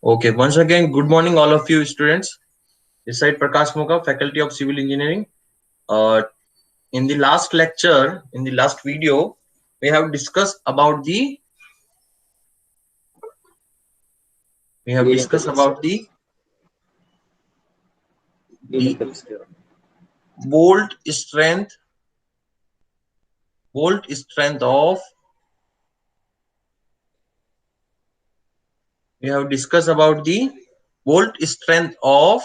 Okay, once again, good morning, all of you students. This side Prakash Moka, Faculty of Civil Engineering. In the last lecture, in the last video, we have discussed about the bolt strength of bolt strength of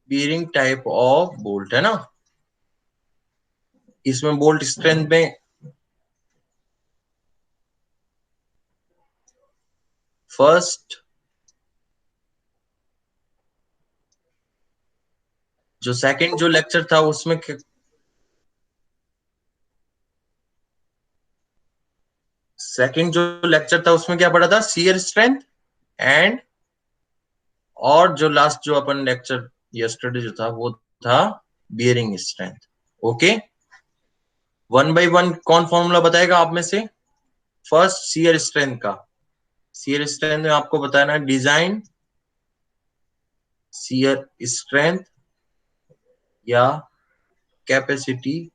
bearing type of bolt, है ना. इसमें bolt strength में first जो second जो lecture था उसमें क्या पढ़ा था, शियर स्ट्रेंथ एंड, और जो लास्ट जो अपन लेक्चर यस्टरडे जो था वो था bearing strength. Okay, one by one कौन फॉर्मूला बताएगा आप में से. फर्स्ट शियर स्ट्रेंथ का. शियर स्ट्रेंथ में आपको बताना है डिजाइन शियर स्ट्रेंथ या capacity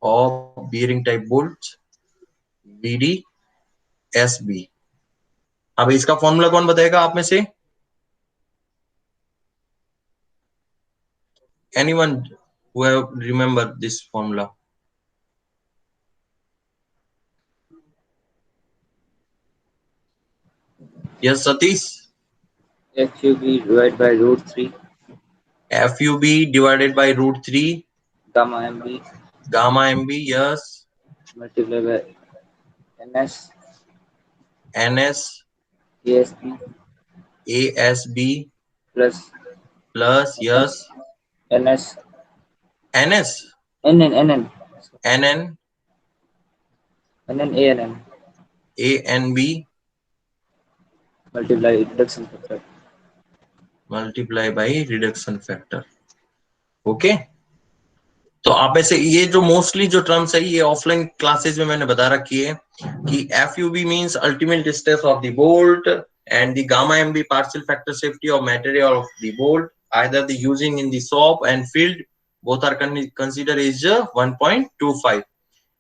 of bearing type bolt BDSB. अब इसका फॉर्मूला कौन बताएगा आप में से. Anyone who have remember this formula? Yes, Satish. FUB divided by root 3. FUB divided by root 3. Gamma MB. Gamma MB, yes. Multiplied by NS. NS. ASB. ASB. Plus. Yes. NS. NS. NN. NN. NN ANN. ANB. Multiply reduction factor. Multiply by reduction factor. Okay, तो आप ऐसे ये जो mostly जो terms है ये offline classes में मैंने बता रखी है कि FUB means ultimate stress of the bolt and the gamma MB partial factor safety of material of the bolt, either the using in the shop and field, both are considered as 1.25,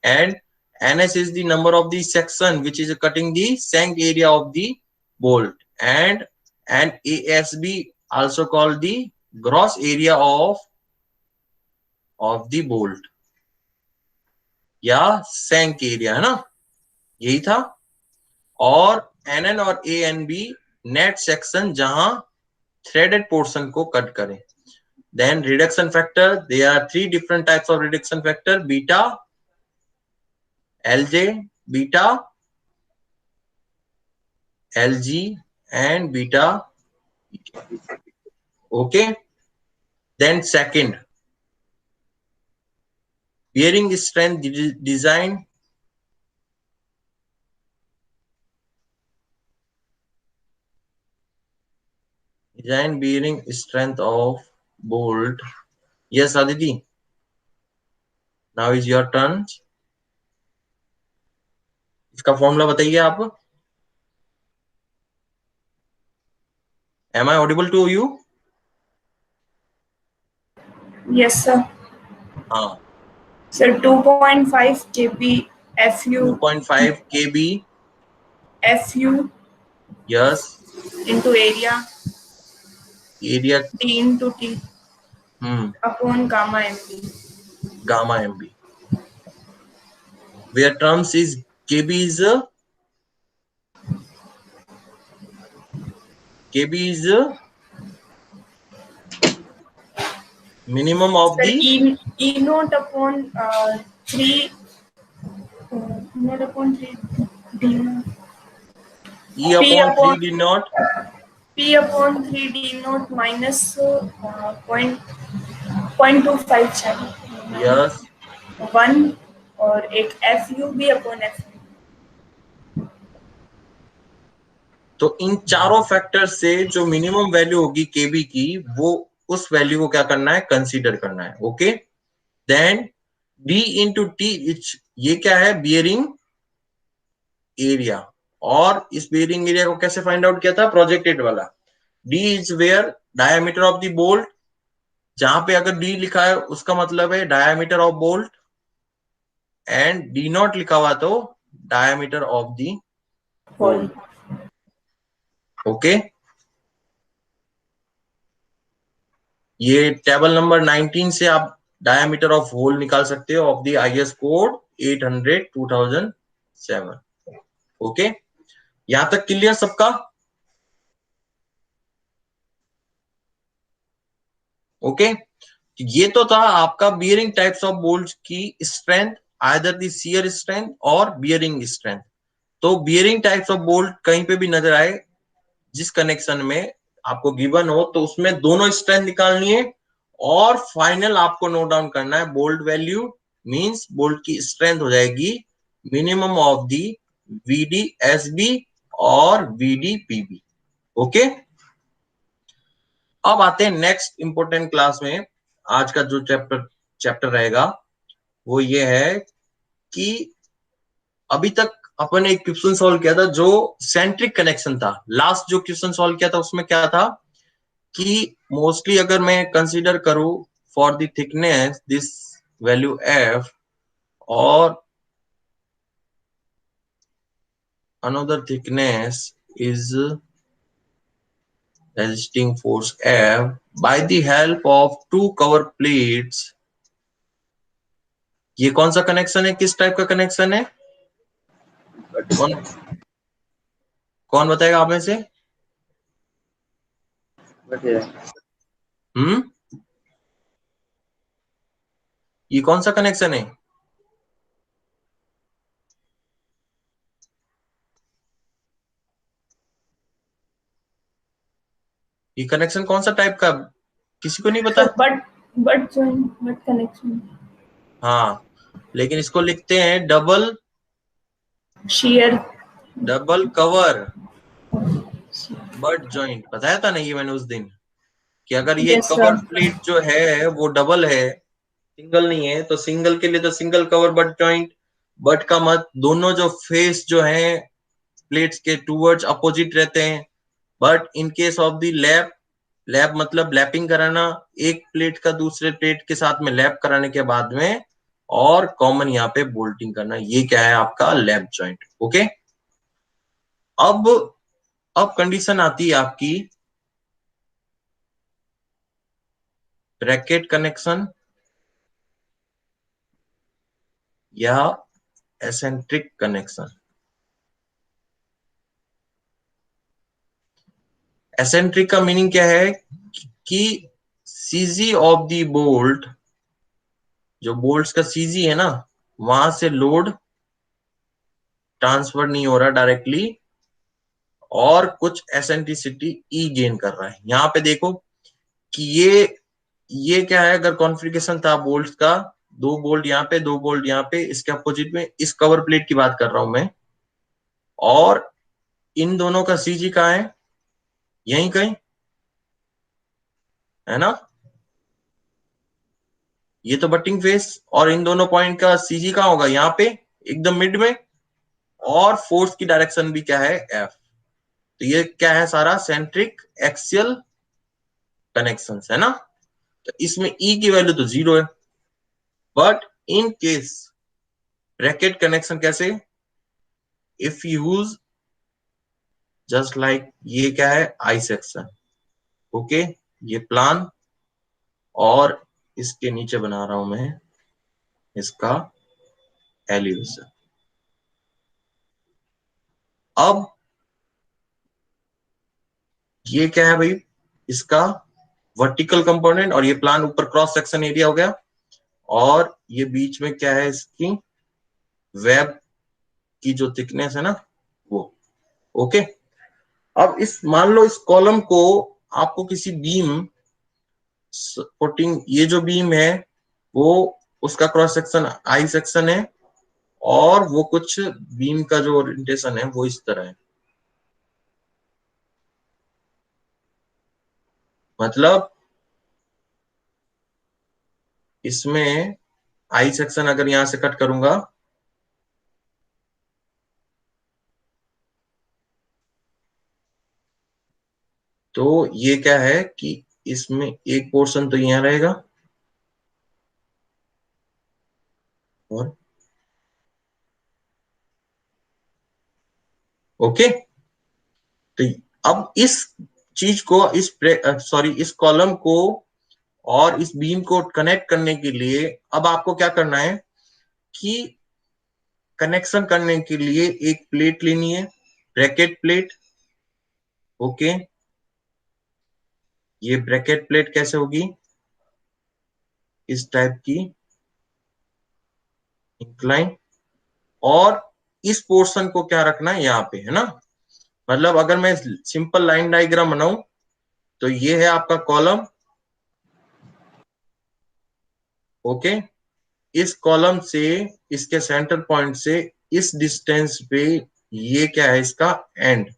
and NS is the number of the section which is cutting the shank area of the bolt, and ASB also called the gross area of the bolt या shank area, है ना, यही था. और NN और ANB net section जहां threaded portion को cut करें. Then reduction factor, there are 3 different types of reduction factor, beta LJ, beta LG and beta. Okay, then second bearing strength design. Design bearing strength of bolt. Yes, Aditi. Now is your turn. इसका formula बताइए आप. Am I audible to you? Yes, sir. हाँ. Sir, 2.5 kb FU. 2.5 kb FU. Yes. Into area. Area. D into T. Upon gamma MB. Gamma MB. Where terms is kb is minimum of Sir, the E naught upon 3. Not upon 3 D naught. E upon 3 D naught. P upon 3 D naught minus 0.25 चाहिए. Yes. 1 और एक FUB upon FU. तो इन चारों factor से जो minimum value होगी केबी की, वो उस वैल्यू को क्या करना है, कंसीडर करना है. Okay, then D into T, ये क्या है, बियरिंग एरिया. और इस बेरिंग एरिया को कैसे फाइंड आउट किया था, प्रोजेक्टेड वाला। D is where diameter of the bolt, जहां पे अगर डी लिखा है उसका मतलब है diameter of bolt, and D naught लिखा हुआ तो diameter of the hole. Hole. Okay, ये टेबल नंबर 19 से आप डायमीटर ऑफ होल निकाल सकते हो of the IS code 800 2007। Okay, यहां तक क्लियर सबका? ओके, ये तो था आपका बियरिंग टाइप्स ऑफ बोल्ट की स्ट्रेंथ, आइदर दी शियर स्ट्रेंथ और बियरिंग स्ट्रेंथ। तो बियरिंग टाइप्स ऑफ बोल्ट कहीं पे भी नजर आए जिस कनेक्शन में आपको गिवन हो, तो उसमें दोनों स्ट्रेंथ निकालनी है और फाइनल आपको नोट डाउन करना है बोल्ट वैल्यू, मींस बोल्ट की स्ट्रेंथ हो जाएगी minimum of the VD SB और वीडी पीबी। ओके, अब आते हैं नेक्स्ट इंपोर्टेंट क्लास में। आज का जो चैप्टर रहेगा वो ये है कि अभी तक अपन एक क्वेश्चन सॉल्व किया था जो सेंट्रिक कनेक्शन था। लास्ट जो क्वेश्चन सॉल्व किया था उसमें क्या था कि मोस्टली अगर मैं कंसीडर करूं for the thickness this value F और another thickness is resisting force F by the help of two cover plates। ये कौन सा कनेक्शन है, किस टाइप का कनेक्शन है? कौन कौन बताएगा आप में से? ये कौन सा कनेक्शन है? ये कनेक्शन कौन सा टाइप का, किसी को नहीं पता? But connection. हाँ, लेकिन इसको लिखते हैं double share. Double cover butt joint. बताया था ना ये मैंने उस दिन कि अगर ये यस कवर सर। प्लेट जो है वो डबल है, सिंगल नहीं है, तो सिंगल के लिए तो single cover butt joint. But का मत दोनों जो फेस जो है प्लेट्स के टूवर्ड्स अपोजिट रहते हैं। But in case of the lap, lap मतलब लैपिंग कराना, एक प्लेट का दूसरे प्लेट के साथ में लैप कराने के बाद में और कॉमन यहाँ पे बोल्टिंग करना, ये क्या है आपका लैप जॉइंट। ओके, अब अब कंडीशन आती है आपकी ब्रैकेट कनेक्शन या एसेंट्रिक कनेक्शन। एसेंट्रिक का मीनिंग क्या है कि सीजी ऑफ द बोल्ट, जो बोल्ट्स का सीजी है ना, वहां से लोड ट्रांसफर नहीं हो रहा डायरेक्टली और कुछ एसेंट्रिसिटी ई गेन कर रहा है। यहां पे देखो कि ये क्या है, अगर कॉन्फ़िगरेशन था बोल्ट्स का, दो बोल्ट यहाँ पे दो बोल्ट यहाँ पे, इसके अपोजिट में इस कवर प्लेट की बात कर रहा हूं मैं, और इन दोनों का सीजी कहाँ है, यहीं कहीं है ना, ये तो बटिंग फेस, और इन दोनों पॉइंट का सीजी कहाँ होगा, यहाँ पे एकदम मिड में, और फोर्स की डायरेक्शन भी क्या है, एफ। तो ये क्या है, सारा सेंट्रिक एक्सियल कनेक्शन है ना। तो इसमें ई की वैल्यू तो 0 है। But in case bracket connection कैसे, इफ यूज जस्ट लाइक, ये क्या है, आई सेक्शन। ओके, ये प्लान, और इसके नीचे बना रहा हूं मैं इसका एलिवेशन। अब ये क्या है भाई, इसका वर्टिकल कंपोनेंट, और ये प्लान ऊपर क्रॉस सेक्शन एरिया हो गया, और ये बीच में क्या है, इसकी वेब की जो थिकनेस है ना वो। ओके, अब इस मान लो इस कॉलम को आपको किसी बीम सपोर्टिंग, ये जो बीम है वो उसका क्रॉस सेक्शन आई सेक्शन है, और वो कुछ बीम का जो ओरिएंटेशन है वो इस तरह है। मतलब इसमें आई सेक्शन अगर यहां से कट करूंगा तो ये क्या है कि इसमें एक पोर्शन तो यहां रहेगा और ओके। तो अब इस चीज को इस इस कॉलम को और इस बीम को कनेक्ट करने के लिए अब आपको क्या करना है कि कनेक्शन करने के लिए एक प्लेट लेनी है, ब्रैकेट प्लेट। ओके, ये ब्रैकेट प्लेट कैसे होगी, इस टाइप की इंक्लाइन, और इस पोर्शन को क्या रखना है यहाँ पे, है ना। मतलब अगर मैं सिंपल लाइन डायग्राम बनाऊं तो ये है आपका कॉलम। ओके, इस कॉलम से इसके सेंटर पॉइंट से इस डिस्टेंस पे ये क्या है, इसका एंड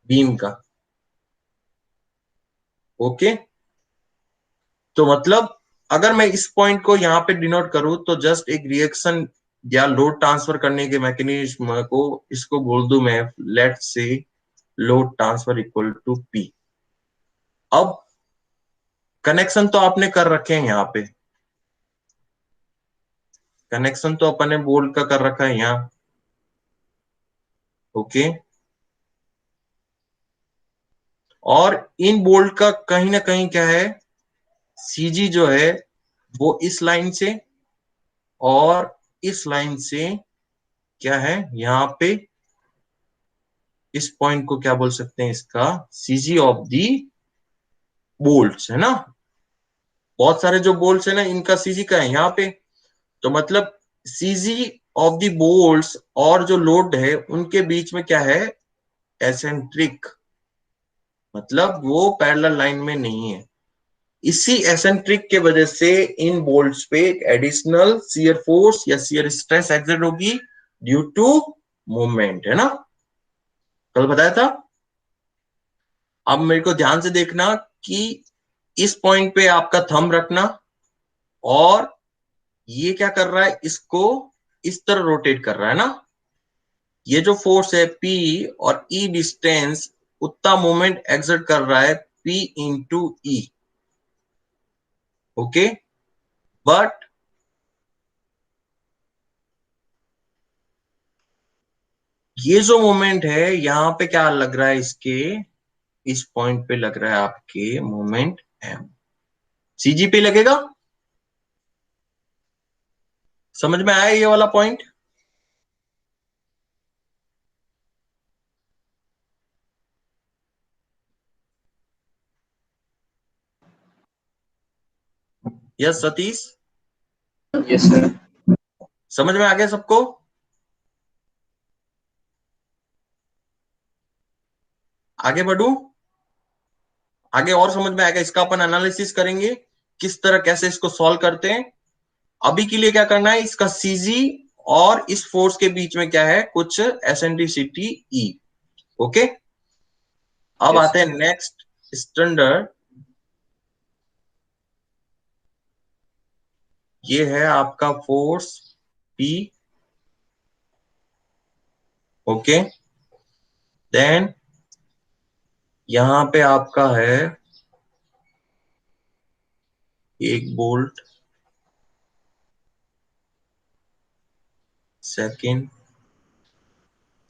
बीम का। ओके, तो मतलब अगर मैं इस पॉइंट को यहाँ पे डिनोट करूं तो जस्ट एक रिएक्शन या लोड ट्रांसफर करने के मैकेनिज्म को इसको बोल दूं मैं, let's say load transfer equal to P. अब कनेक्शन तो आपने कर रखे हैं यहाँ पे, कनेक्शन तो अपन ने बोल्ट का कर रखा है यहाँ। ओके, और इन बोल्ट का कहीं ना कहीं क्या है, सीजी जो है वो इस लाइन से और इस लाइन से क्या है यहाँ पे, इस पॉइंट को क्या बोल सकते हैं, इसका सीजी ऑफ दी बोल्ट्स, है ना। बहुत सारे जो बोल्ट्स है ना, इनका सीजी का है यहाँ पे। तो मतलब सीजी ऑफ दी बोल्ट्स और जो लोड है उनके बीच में क्या है, एसेंट्रिक, मतलब वो पैरेलल लाइन में नहीं है। इसी एसेंट्रिक के वजह से इन बोल्ट्स पे एडिशनल शियर फोर्स या शियर स्ट्रेस एक्सर्ट होगी ड्यू टू मूवमेंट, है ना, कल बताया था। अब मेरे को ध्यान से देखना कि इस पॉइंट पे आपका थंब रखना, और ये क्या कर रहा है, इसको इस तरह रोटेट कर रहा है ना। ये जो फोर्स है P और E डिस्टेंस, उतना मोमेंट एक्सर्ट कर रहा है P into E। Okay, but ये जो मोमेंट है यहां पे क्या लग रहा है, इसके इस पॉइंट पे लग रहा है आपके मोमेंट M, सीजी पे लगेगा। समझ में आया ये वाला point. Yes Satish, Yes, sir. समझ में आ गया सबको। आगे बढ़ू, आगे और समझ में आएगा, इसका अपन एनालिसिस करेंगे किस तरह कैसे इसको सॉल्व करते हैं। अभी के लिए क्या करना है, इसका सीजी और इस फोर्स के बीच में क्या है, कुछ एसेंट्रिसिटी ई। ओके, अब Yes. आते हैं नेक्स्ट स्टैंडर्ड। ये है आपका फोर्स पी। ओके, देन यहां पे आपका है एक बोल्ट, सेकंड,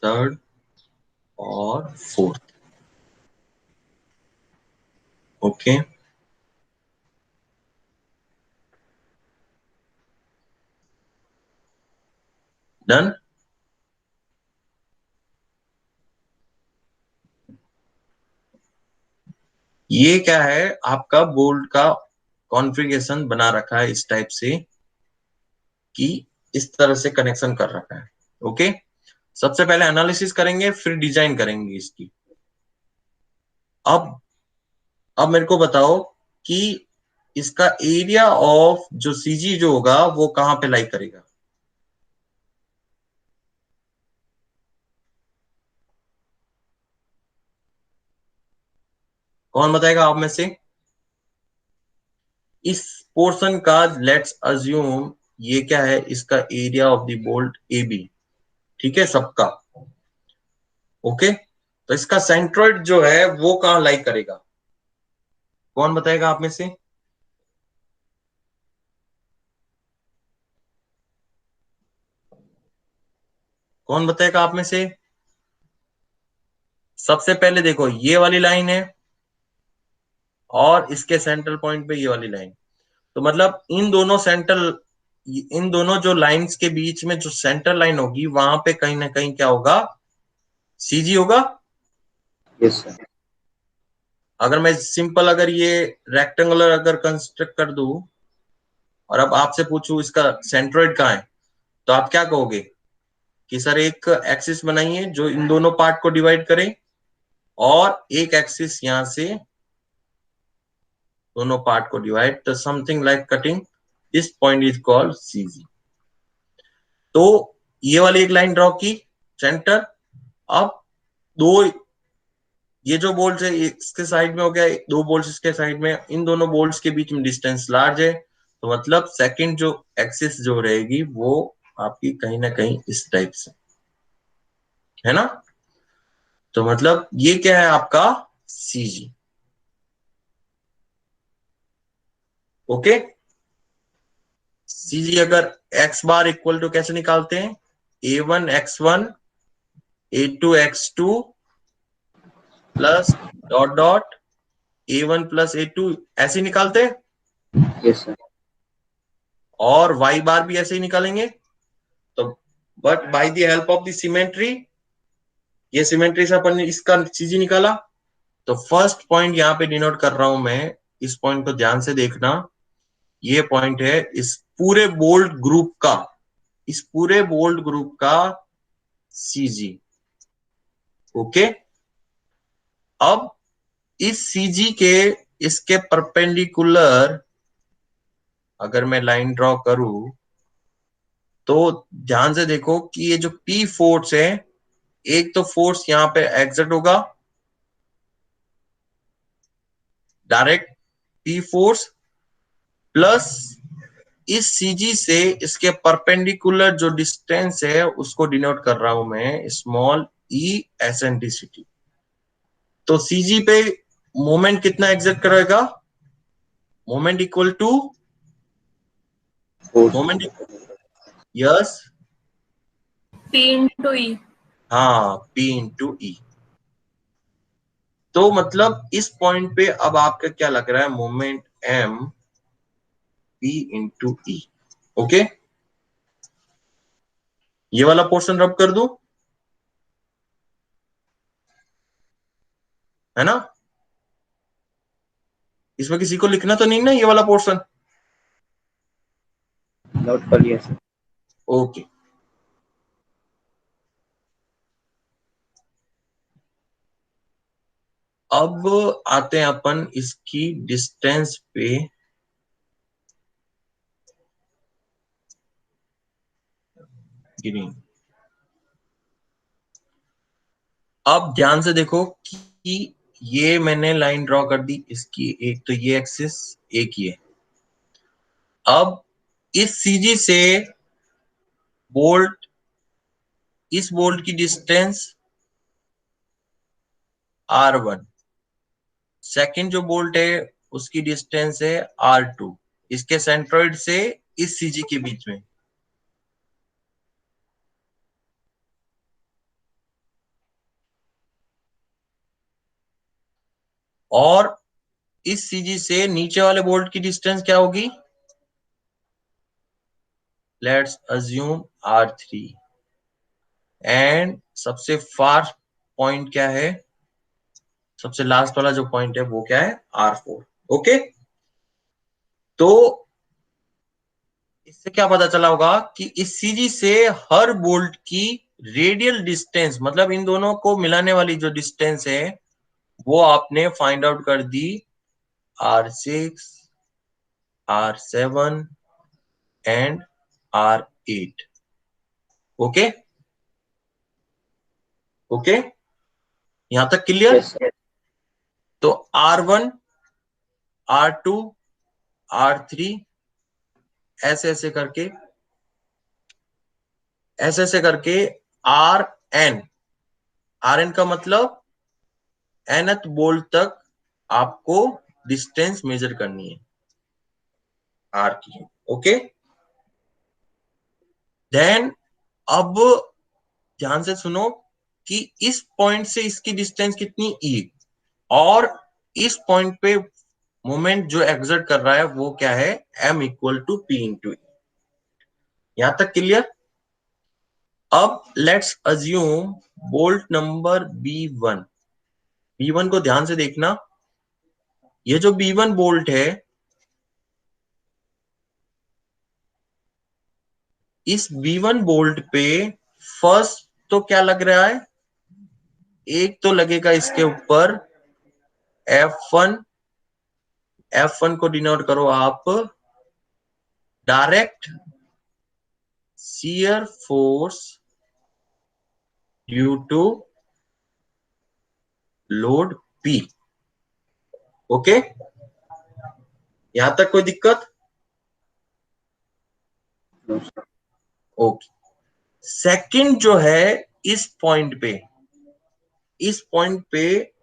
थर्ड और फोर्थ। Okay, done. ये क्या है, आपका बोल्ट का कॉन्फ़िगरेशन बना रखा है इस टाइप से कि इस तरह से कनेक्शन कर रखा है। ओके, सबसे पहले एनालिसिस करेंगे फिर डिजाइन करेंगे इसकी। अब अब मेरे को बताओ कि इसका एरिया ऑफ जो सीजी जो होगा वो कहां पे लाई करेगा। कौन बताएगा आप में से। इस पोर्शन का लेट्स अज्यूम ये क्या है, इसका area of the bolt A B, ठीक है सबका। ओके, तो इसका सेंट्रोइड जो है वो कहां लाई करेगा, कौन बताएगा आप में से? कौन बताएगा आप में से? सबसे पहले देखो ये वाली लाइन है और इसके सेंट्रल पॉइंट पे ये वाली लाइन, तो मतलब इन दोनों जो लाइंस के बीच में जो सेंटर लाइन होगी वहां पे कहीं ना कहीं क्या होगा, सीजी होगा। Yes, sir. अगर मैं सिंपल अगर ये रेक्टेंगुलर अगर कंस्ट्रक्ट कर दूं और अब आपसे पूछूं इसका सेंट्रोइड कहाँ है, तो आप क्या कहोगे कि सर एक एक्सिस बनाइए जो इन दोनों पार्ट को डिवाइड करे और एक एक्सिस यहां से दोनों पार्ट को डिवाइड, तो something like cutting this point is called CG. तो ये वाली एक लाइन ड्रॉ की सेंटर, अब दो ये जो बोल्ट है इसके साइड में हो गया, दो बोल्ट इसके साइड में, इन दोनों बोल्ट्स के बीच में डिस्टेंस लार्ज है, तो मतलब सेकंड जो एक्सिस जो रहेगी वो आपकी कहीं ना कहीं इस टाइप से है ना। तो मतलब ये क्या है आपका सीजी। ओके, सीजी अगर एक्स बार इक्वल टू कैसे निकालते हैं, a1 x1 a2 x2 plus dot dot a1 plus a2 ऐसे निकालते हैं, Yes, sir. और y बार भी ऐसे ही निकालेंगे। तो but by the help of the symmetry, ये सिमेट्री से अपन ने इसका सीजी निकाला। तो फर्स्ट पॉइंट यहाँ पे डिनोट कर रहा हूं मैं, इस पॉइंट को ध्यान से देखना, ये पॉइंट है इस पूरे बोल्ट ग्रुप का, इस पूरे बोल्ट ग्रुप का सीजी। ओके, अब इस सीजी के इसके परपेंडिकुलर अगर मैं लाइन ड्रॉ करूं तो ध्यान से देखो कि ये जो पी फोर्स है, एक तो फोर्स यहां पे एग्जर्ट होगा डायरेक्ट पी फोर्स, प्लस इस सीजी से इसके परपेंडिकुलर जो डिस्टेंस है उसको डिनोट कर रहा हूं मैं स्मॉल ई एसेंट्रिसिटी। तो सीजी पे मोमेंट कितना एग्जर्ट करेगा, moment equal to Force. Moment, yes, P into E. हाँ पी इंटू ई। तो मतलब इस पॉइंट पे अब आपका क्या लग रहा है, मोमेंट एम पी इंटू ई। ओके, ये वाला पोर्शन रब कर दूं, है ना, इसमें किसी को लिखना तो नहीं ना ये वाला पोर्शन। Note कर लिया, sir. ओके, अब आते हैं अपन इसकी डिस्टेंस पे। ग्रीन, अब ध्यान से देखो कि ये मैंने लाइन ड्रॉ कर दी इसकी, एक तो ये एक्सिस, एक ये। अब इस सीजी से बोल्ट, इस बोल्ट की डिस्टेंस R1, सेकंड जो बोल्ट है उसकी डिस्टेंस है R2, इसके सेंट्रोइड से इस सीजी के बीच में। और इस सीजी से नीचे वाले बोल्ट की डिस्टेंस क्या होगी, लेट्स अज्यूम R3, एंड सबसे फार पॉइंट क्या है, सबसे लास्ट वाला जो पॉइंट है वो क्या है, R4। ओके, तो इससे क्या पता चला होगा कि इस सीजी से हर बोल्ट की रेडियल डिस्टेंस, मतलब इन दोनों को मिलाने वाली जो डिस्टेंस है वो आपने फाइंड आउट कर दी R6, R7 and R8। Okay, okay, यहां तक क्लियर। Yes, sir. तो R1, R2, R3 ऐसे ऐसे करके, ऐसे ऐसे करके RN, RN का मतलब nth बोल्ट तक आपको डिस्टेंस मेजर करनी है आर की। ओके, देन अब ध्यान से सुनो कि इस पॉइंट से इसकी डिस्टेंस कितनी ई, और इस पॉइंट पे मोमेंट जो एग्जर्ट कर रहा है वो क्या है, m equal to P into. यहां तक क्लियर। अब let's assume bolt number B1। B1 को ध्यान से देखना, ये जो B1 बोल्ट है, इस B1 बोल्ट पे फर्स्ट तो क्या लग रहा है, एक तो लगेगा इसके ऊपर F1। F1 को डिनोट करो आप direct shear force due to load P। Okay, यहां तक कोई दिक्कत? No sir. ओके, सेकंड जो है इस पॉइंट पे, इस पॉइंट पे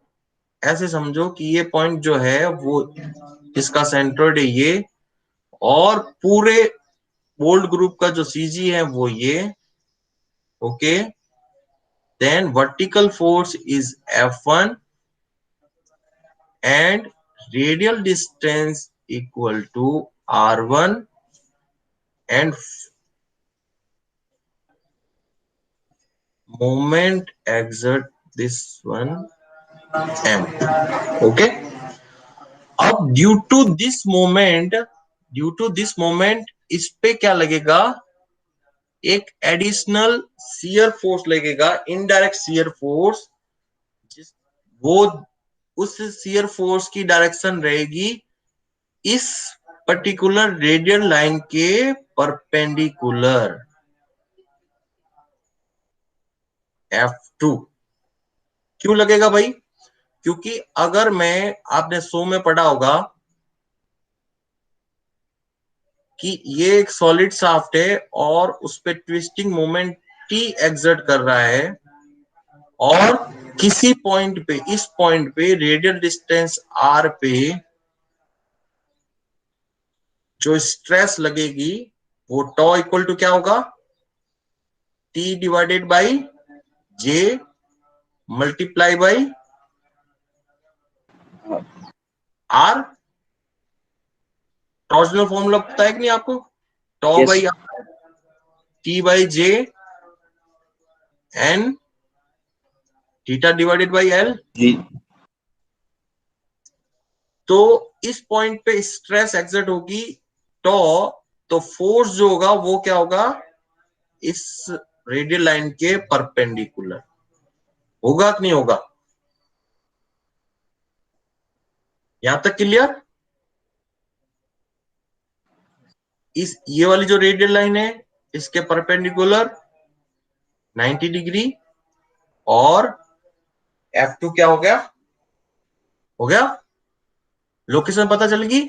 ऐसे समझो कि ये पॉइंट जो है वो इसका सेंट्रोइड है ये, और पूरे बोल्ट ग्रुप का जो सीजी है वो ये। Okay, then vertical force is F1 and radial distance equal to R1 and moment exert this one M। okay, अब ड्यू टू दिस मोमेंट इस पे क्या लगेगा, एक एडिशनल शियर फोर्स लगेगा, इनडायरेक्ट शियर फोर्स। वो उस शियर फोर्स की डायरेक्शन रहेगी इस पर्टिकुलर रेडियल लाइन के परपेंडिकुलर F2। क्यों लगेगा भाई? क्योंकि अगर मैं, आपने 100 में पढ़ा होगा कि ये एक सॉलिड शाफ्ट है और उस पे ट्विस्टिंग मोमेंट T एग्जर्ट कर रहा है, और किसी पॉइंट पे, इस पॉइंट पे रेडियल डिस्टेंस R पे जो स्ट्रेस लगेगी वो टॉ इक्वल टू क्या होगा, T divided by J multiply by R। Torsional formula पता है कि नहीं आपको? Tau yes by T by J and theta divided by L। जी। तो इस पॉइंट पे स्ट्रेस एक्सर्ट होगी टॉ, तो फोर्स जो होगा वो क्या होगा, इस रेडियल लाइन के परपेंडिकुलर होगा कि नहीं होगा? यहां तक क्लियर? इस ये वाली जो रेडियल लाइन है इसके परपेंडिकुलर 90 डिग्री, और F2 क्या हो गया, हो गया, लोकेशन पता चलेगी।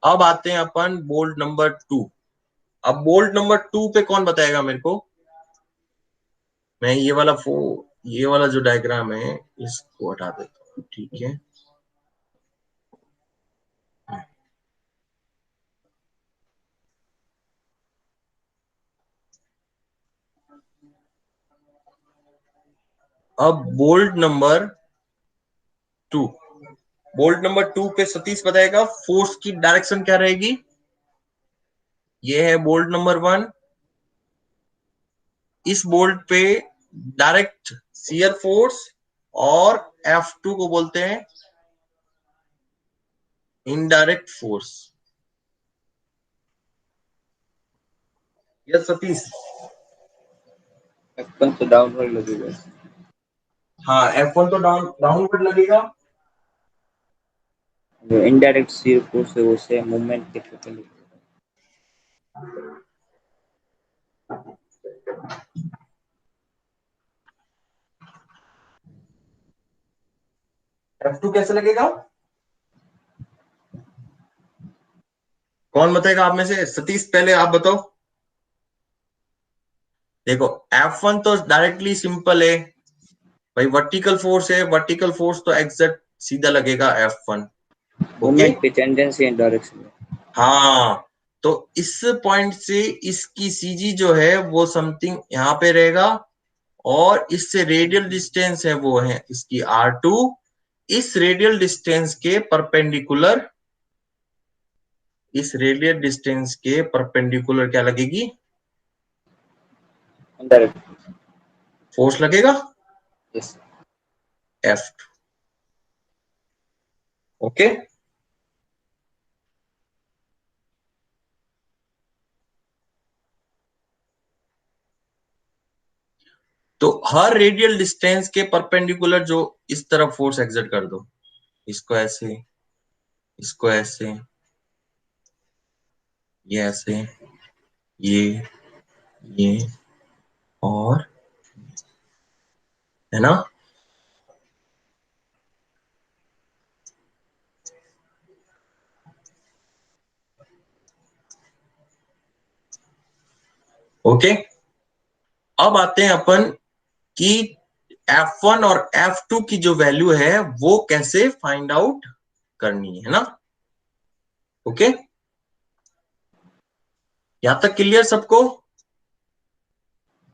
अब आते हैं अपन बोल्ट नंबर 2। अब बोल्ट नंबर 2 पे कौन बताएगा मेरे को? मैं ये वाला जो डायग्राम है इसको हटा देता हूँ, ठीक है। अब टू बोल्ट नंबर 2 पे सतीश बताएगा फोर्स की डायरेक्शन क्या रहेगी। ये है बोल्ट नंबर 1, इस बोल्ट पे डायरेक्ट शियर फोर्स, और F2 को बोलते हैं indirect force. Yes Satish. F1 तो डाउनवर्ड लगेगा। हाँ, F1 तो डाउनवर्ड लगेगा। जो इनडायरेक्ट शियर फोर्स है वो सेम मूवमेंट के परपेंडिकुलर। F2 कैसे लगेगा, कौन बताएगा आप में से? सतीश पहले आप बताओ। देखो F1 तो डायरेक्टली सिंपल है भाई, वर्टिकल फोर्स है, वर्टिकल फोर्स तो एग्जैक्ट सीधा लगेगा F1। ओके, मूवमेंट की टेंडेंसी एंड डायरेक्शन में। हाँ, तो इस पॉइंट से इसकी सीजी जो है वो समथिंग यहाँ पे रहेगा, और इससे रेडियल डिस्टेंस है वो है इसकी R2। इस रेडियल डिस्टेंस के परपेंडिकुलर, इस रेडियल डिस्टेंस के परपेंडिकुलर क्या लगेगी, इनडायरेक्ट। फोर्स लगेगा यस। F2। ओके, तो हर रेडियल डिस्टेंस के परपेंडिकुलर जो इस तरफ फोर्स एक्सर्ट कर दो, इसको ऐसे, इसको ऐसे, ये ऐसे, ये और, है ना, ओके। अब आते हैं अपन कि F1 और F2 की जो वैल्यू है वो कैसे फाइंड आउट करनी है ना। ओके, यहां तक क्लियर सबको,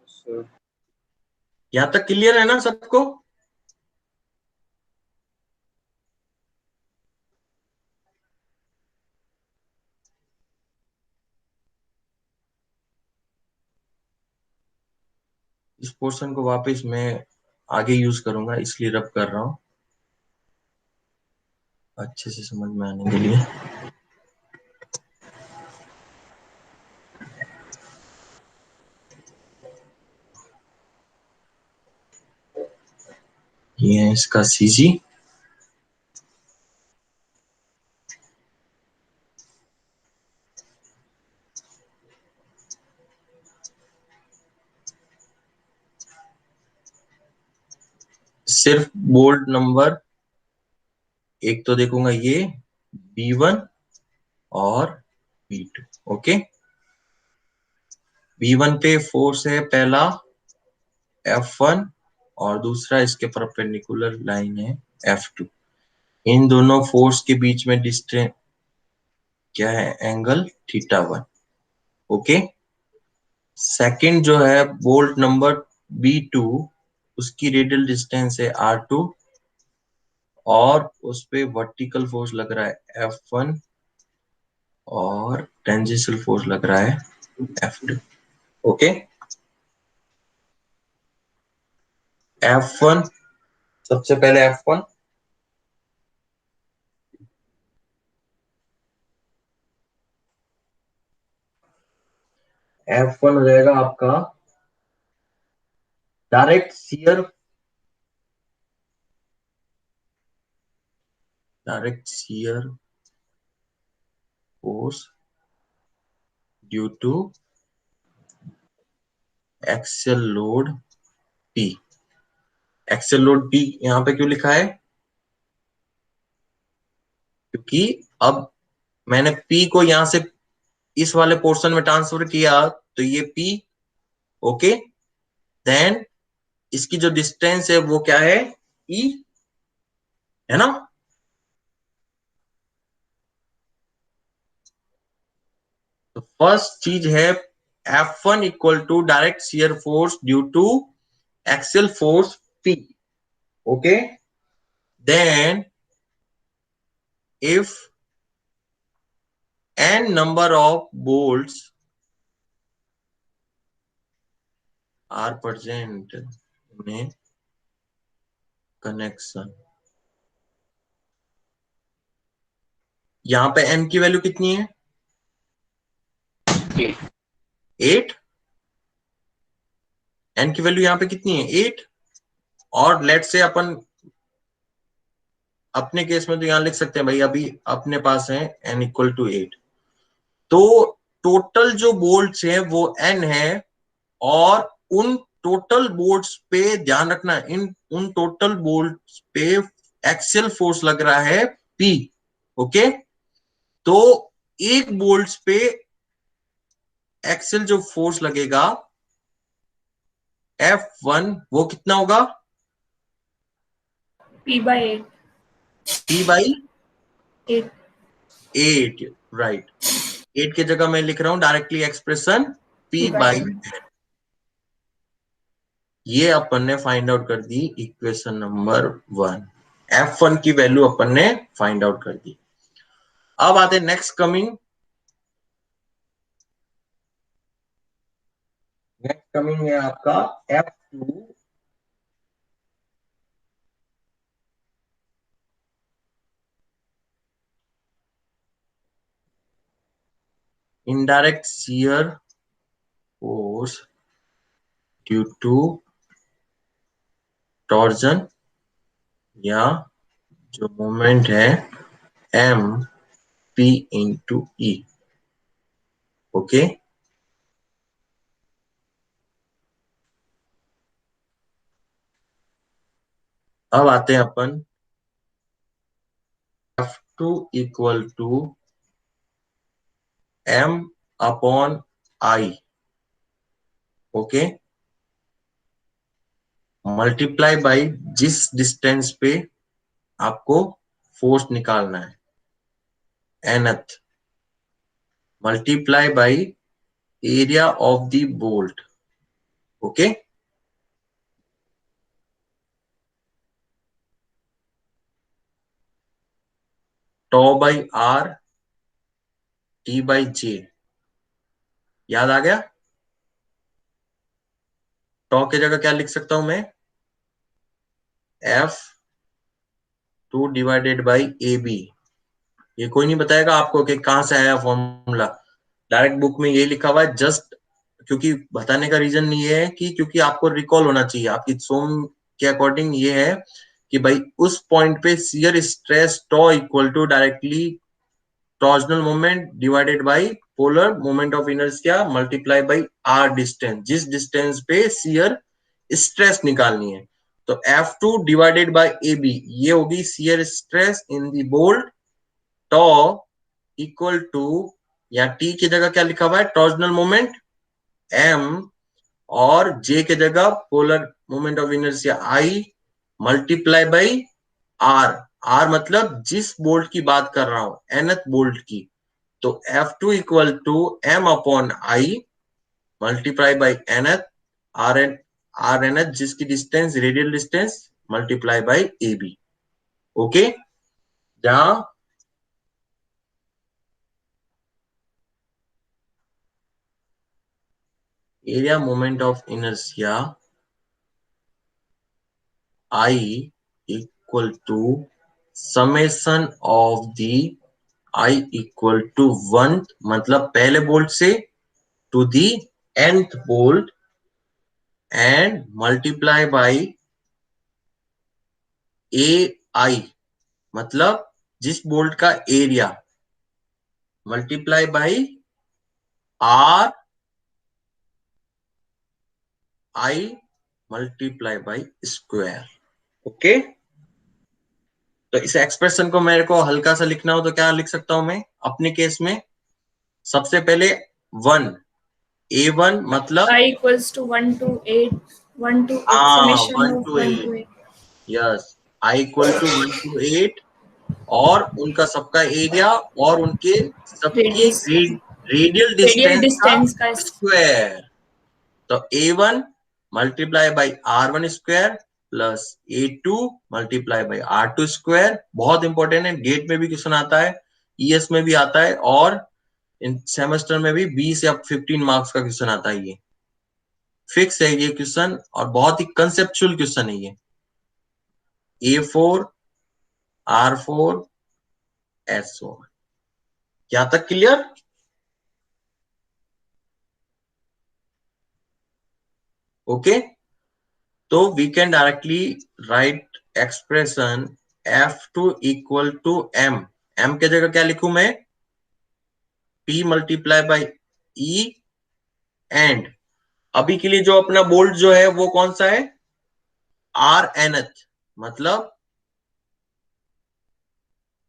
सर यहां तक क्लियर है ना सबको। इस पोर्शन को वापस मैं आगे यूज करूंगा, इसलिए रब कर रहा हूं अच्छे से समझ में आने के लिए। ये है इसका सीजी, सिर्फ बोल्ट नंबर एक तो देखूंगा, ये B1 और B2। ओके, B1 पे फोर्स है पहला F1, और दूसरा इसके परपेंडिकुलर लाइन है F2। इन दोनों फोर्स के बीच में डिस्टेंस क्या है, एंगल θ1। ओके, सेकंड जो है बोल्ट नंबर B2, उसकी रेडियल डिस्टेंस है R2, और उस पे वर्टिकल फोर्स लग रहा है F1, और टेंजेंशियल फोर्स लग रहा है F2। ओके, F1, सबसे पहले F1, F1 हो जाएगा आपका direct shear, direct shear force due to axial load P। Axial load P यहाँ पे क्यों लिखा है, क्योंकि अब मैंने P को यहां से इस वाले पोर्शन में ट्रांसफर किया, तो ये P। ओके, देन इसकी जो डिस्टेंस है वो क्या है, E, है ना। तो फर्स्ट चीज है F1 equal to direct shear force due to axial force P। Okay, then if n number of bolts are present in a connection, यहां पे n की वैल्यू कितनी है, 8। n की वैल्यू यहाँ पे कितनी है, 8। और लेट से अपन अपने केस में तो यहां लिख सकते हैं भाई, अभी अपने पास है n इक्वल टू 8। तो टोटल जो बोल्ट्स है वो n है, और उन टोटल बोल्ट्स पे ध्यान रखना, इन उन टोटल बोल्ट्स पे एक्सियल फोर्स लग रहा है P। ओके, तो एक बोल्ट्स पे एक्सियल जो फोर्स लगेगा F1 वो कितना होगा? P/8. P/8, 8. राइट। 8 की जगह मैं लिख रहा हूं डायरेक्टली एक्सप्रेशन P/8। ये अपन ने फाइंड आउट कर दी इक्वेशन नंबर 1। F1 की वैल्यू अपन ने फाइंड आउट कर दी। अब आते नेक्स्ट कमिंग है आपका F2 indirect shear force due to torsion, या जो मोमेंट है M P into E। Okay, अब आते हैं अपन F2 equal to M upon I, okay, multiply by जिस डिस्टेंस पे आपको फोर्स निकालना है nth, multiply by area of the bolt. Okay, tau by R T by J. याद आ गया? टॉ की जगह क्या लिख सकता हूं मैं? F2 divided by A B. ये कोई नहीं बताएगा आपको कि कहां से आया फॉर्मूला, डायरेक्ट बुक में ये लिखा हुआ है। जस्ट क्योंकि बताने का रीजन ये है कि क्योंकि आपको रिकॉल होना चाहिए, आपकी सोम के अकॉर्डिंग ये है कि भाई उस पॉइंट पे shear stress tau equal to directly torsional moment divided by polar moment of inertia multiply by R distance, जिस डिस्टेंस पे शियर स्ट्रेस निकालनी है। तो F2 divided by A B, ये होगी shear stress in the bolt. Tau equal to, या T की जगह क्या लिखा हुआ है? टॉर्जनल मोमेंट M, और J की जगह polar moment of inertia I multiply by R। R मतलब जिस बोल्ट की बात कर रहा हूं, nth बोल्ट की। तो F2 equal to M upon I multiply by nth, R N H जिसकी distance radial distance multiply by A B. Okay, जहां area moment of inertia I equal to summation of the I equal to 1, मतलब पहले bolt से to the nth bolt, and multiply by A I, मतलब जिस bolt का area, multiply by R I multiply by square. Okay, तो इस expression को मेरे को हल्का सा लिखना हो तो क्या लिख सकता हूं मैं अपने केस में? सबसे पहले 1, A1 मतलब I equals to 1 to 8. 1 to 8 summation 1 of to 1 to 8, 8. Yes, I equal to 1 to 8, और उनका सबका एरिया और उनके सबकी Radius. रेडियल Radial डिस्टेंस का distance का स्क्वायर। तो A1 multiply by R1 square plus A2 multiply by R2 square. बहुत इंपॉर्टेंट है, गेट में भी क्वेश्चन आता है, ईएस में भी आता है, और इन सेमेस्टर में भी 20 या 15 मार्क्स का क्वेश्चन आता है। ये फिक्स है ये क्वेश्चन, और बहुत ही कंसेप्चुअल क्वेश्चन है ये। A4 R4 S4, क्या तक क्लियर? ओके, तो we can directly write expression F2 equal to M। M के जगह क्या लिखूं मैं? P multiply by E, and अभी के लिए जो अपना बोल्ट जो है वो कौन सा है? RNH, मतलब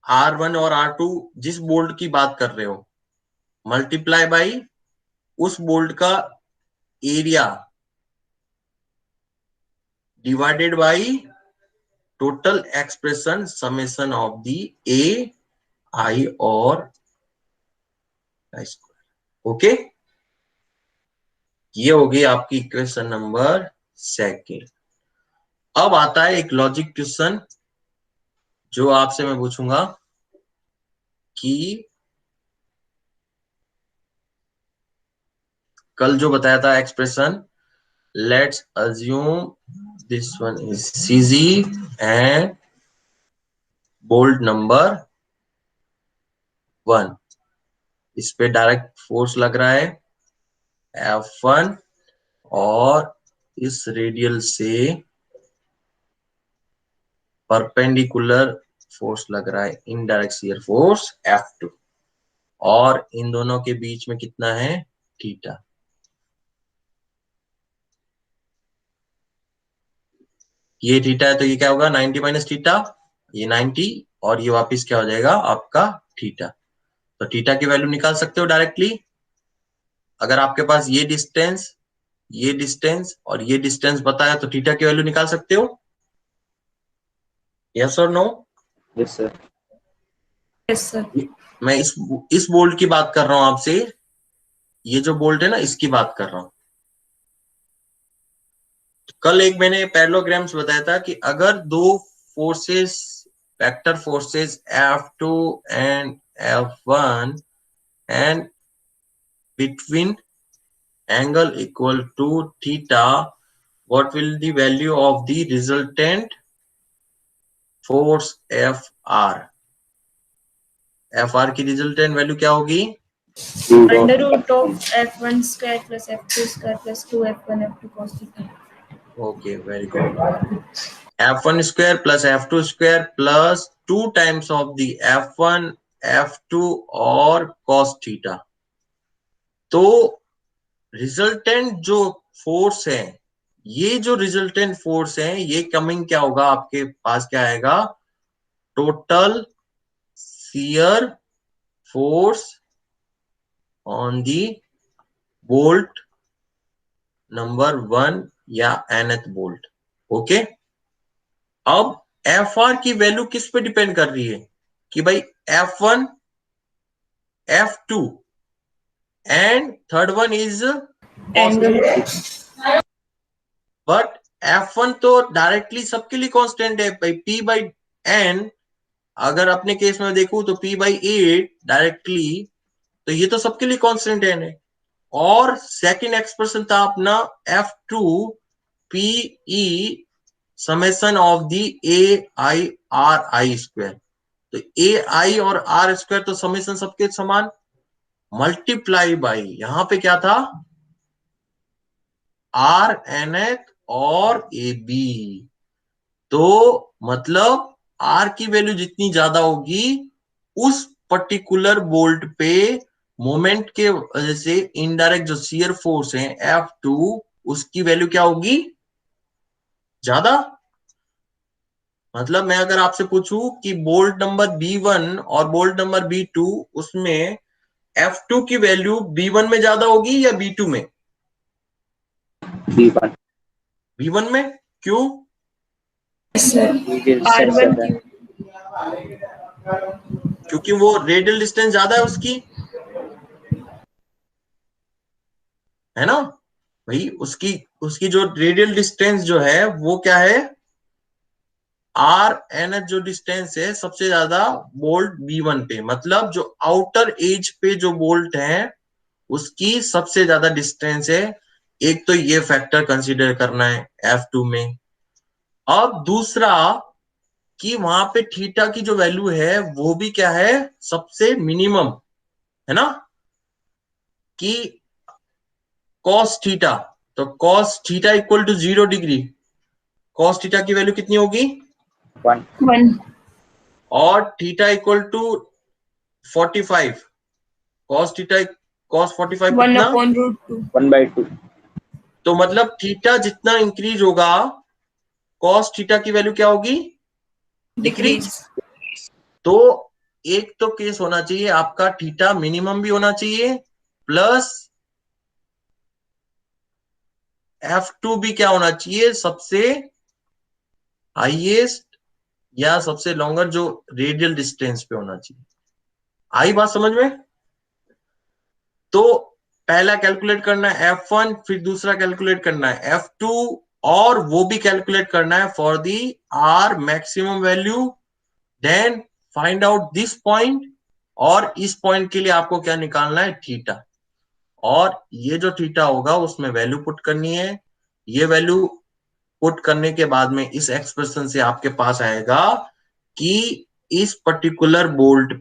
R1 और R2 जिस बोल्ट की बात कर रहे हो, मल्टीप्लाई बाई उस बोल्ट का area divided by total expression summation of the A I और आई स्क्वायर। ओके, ये होगी आपकी इक्वेशन नंबर सेकेंड। अब आता है एक लॉजिक क्वेश्चन जो आपसे मैं पूछूंगा कि कल जो बताया था expression, let's assume this one is CG and bolt number 1, इस पे डायरेक्ट फोर्स लग रहा है F1 और इस रेडियल से परपेंडिकुलर फोर्स लग रहा है इनडायरेक्ट शियर फोर्स F2, और इन दोनों के बीच में कितना है थीटा। ये थीटा है तो ये क्या होगा 90 माइनस थीटा, ये 90 और ये वापस क्या हो जाएगा आपका थीटा। तो थीटा की वैल्यू निकाल सकते हो डायरेक्टली। अगर आपके पास ये डिस्टेंस और ये डिस्टेंस पता है तो थीटा की वैल्यू निकाल सकते हो। यस और no? Yes sir. Yes sir. मैं इस बोल्ट की बात कर रहा हूं आपसे, ये जो बोल्ट है ना इसकी बात कर रहा हूं। कल एक मैंने पैरेललोग्राम्स बताया था कि अगर दो forces, vector forces F2 and F1 and between angle equal to theta, what will the value of the resultant force FR? FR की रिजल्टेंट वैल्यू क्या होगी? Under root of F1 square plus F2 square plus 2F1 F2 cos theta. Okay, very good. F1 square plus F2 square plus 2 times of the F1 F2 और cos theta. तो resultant जो force है, ये जो resultant force है, ये coming क्या होगा आपके पास, क्या आएगा total shear force on the bolt number 1 या nth बोल्ट। ओके, अब Fr की वैल्यू किस पे डिपेंड कर रही है कि भाई F1 F2 and third one is angle. But F1 तो डायरेक्टली सबके लिए कांस्टेंट है भाई, P बाई एन। अगर अपने केस में देखूं तो P बाई 8 डायरेक्टली, तो ये तो सबके लिए कांस्टेंट है। और सेकंड एक्सप्रेशन था अपना F2 PE summation of the AI square. तो AI और R स्क्वायर तो समेशन सबके समान, मल्टीप्लाई बाई यहां पे क्या था RNth और AB। तो मतलब R की वैल्यू जितनी ज्यादा होगी उस पर्टिकुलर बोल्ट पे मोमेंट के वजह से इनडायरेक्ट जो शियर फोर्स है F2, उसकी वैल्यू क्या होगी ज्यादा। मतलब मैं अगर आपसे पूछूं कि बोल्ट नंबर B1 और बोल्ट नंबर B2, उसमें F2 की वैल्यू B1 में ज्यादा होगी या B2 में? B1। B1 में, क्यों? R1 Q. क्योंकि वो रेडियल डिस्टेंस ज्यादा है उसकी, है ना भाई। उसकी उसकी जो रेडियल डिस्टेंस जो है वो क्या है RNH जो डिस्टेंस है सबसे ज्यादा बोल्ट B1 पे, मतलब जो आउटर एज पे जो बोल्ट है उसकी सबसे ज्यादा डिस्टेंस है। एक तो ये फैक्टर कंसीडर करना है F2 में। अब दूसरा कि वहां पे थीटा की जो वैल्यू है वो भी क्या है सबसे मिनिमम, है ना, कि cos थीटा। तो cos theta equal to 0 degree, cos theta की वैल्यू कितनी होगी 1। और theta equal to 45, cos theta cos 45 1 कितना अपॉन रूट 2। 1/2। तो मतलब थीटा जितना इंक्रीज होगा cos थीटा की वैल्यू क्या होगी डिक्रीज। तो एक तो केस होना चाहिए आपका थीटा मिनिमम भी होना चाहिए, प्लस F2 भी क्या होना चाहिए सबसे हाईएस्ट या सबसे लॉन्गर जो रेडियल डिस्टेंस पे होना चाहिए। आई बात समझ में? तो पहला कैलकुलेट करना है F1, फिर दूसरा कैलकुलेट करना है F2, और वो भी कैलकुलेट करना है for the R maximum value. Then find out this point, और इस पॉइंट के लिए आपको क्या निकालना है? थीटा। और ये जो थीटा होगा उसमें वैल्यू पुट करनी है। ये वैल्यू पुट करने के बाद में इस एक्सप्रेशन से आपके पास आएगा कि इस पर्टिकुलर बोल्ट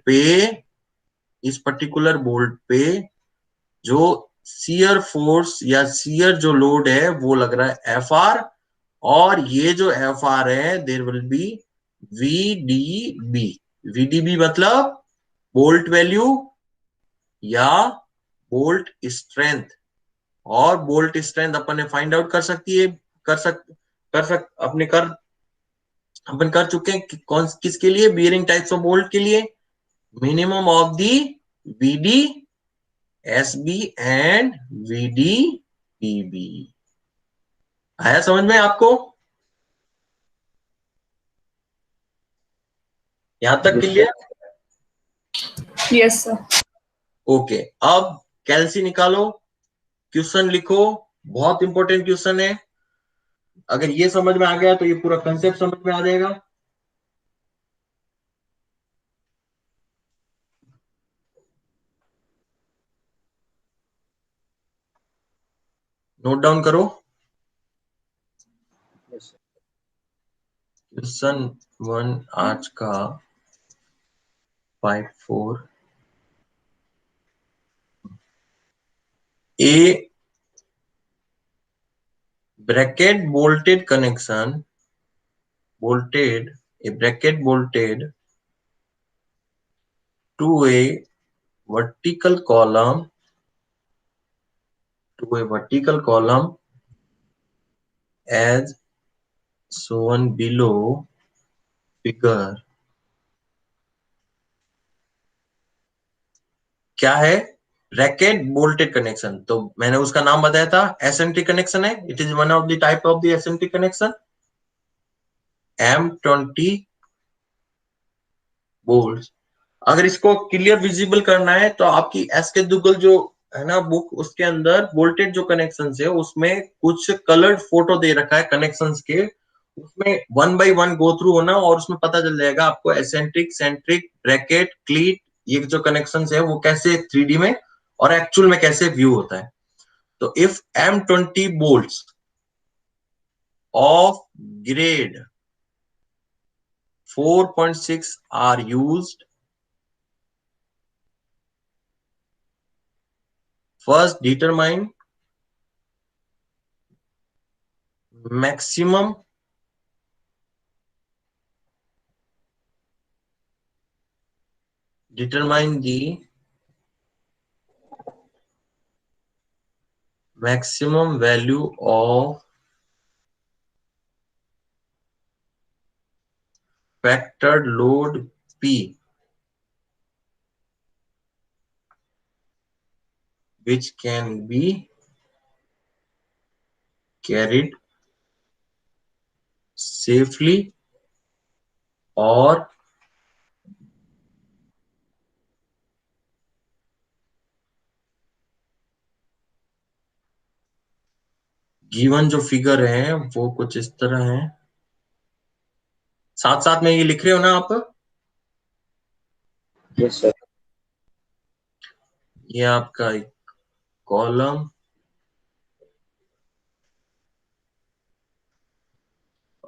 पे जो शियर फोर्स या शियर जो लोड है वो लग रहा है Fr, और ये जो Fr है there will be VDB। VDB मतलब बोल्ट वैल्यू या बोल्ट स्ट्रेंथ। और बोल्ट स्ट्रेंथ अपन ने फाइंड आउट कर सकती है, कर सक अपने कर अपन कर चुके हैं कि कौन किसके लिए? बियरिंग टाइप्स ऑफ बोल्ट के लिए। Minimum of the VD SB and VDBB। आया समझ में आपको? यहां तक Yes, clear? Yes sir. Okay, अब कैल्सी निकालो, क्वेश्चन लिखो। बहुत इंपॉर्टेंट क्वेश्चन है। अगर ये समझ में आ गया तो ये पूरा कंसेप्ट समझ में आ जाएगा। नोट डाउन करो। yes, sir. क्वेश्चन 1 आज का 5-4। A bracket bolted connection, a bracket bolted to a vertical column, as shown below figure। क्या है? Bracket bolted connection. तो मैंने उसका नाम बताया था, एसेंट्रिक कनेक्शन है। It is one of the type of the eccentric connection. M20 bolt. अगर इसको क्लियर विजिबल करना है तो आपकी एस के दुग्गल जो है ना बुक, उसके अंदर वोल्टेज जो कनेक्शन है उसमें कुछ कलर्ड फोटो दे रखा है कनेक्शंस के। उसमें 1 बाय 1 गो थ्रू होना, और उसमें पता चल जाएगा आपको एसेंट्रिक, सेंट्रिक, ब्रैकेट, क्लीट, ये जो कनेक्शंस है वो कैसे 3D में और एक्चुअल में कैसे व्यू होता है। तो if M20 bolts of grade 4.6 are used, first determine maximum determine the maximum value of factored load P which can be carried safely और गिवन जो फिगर है वो कुछ इस तरह है। साथ साथ में ये लिख रहे हो ना आप? Yes, sir. ये आपका एक कॉलम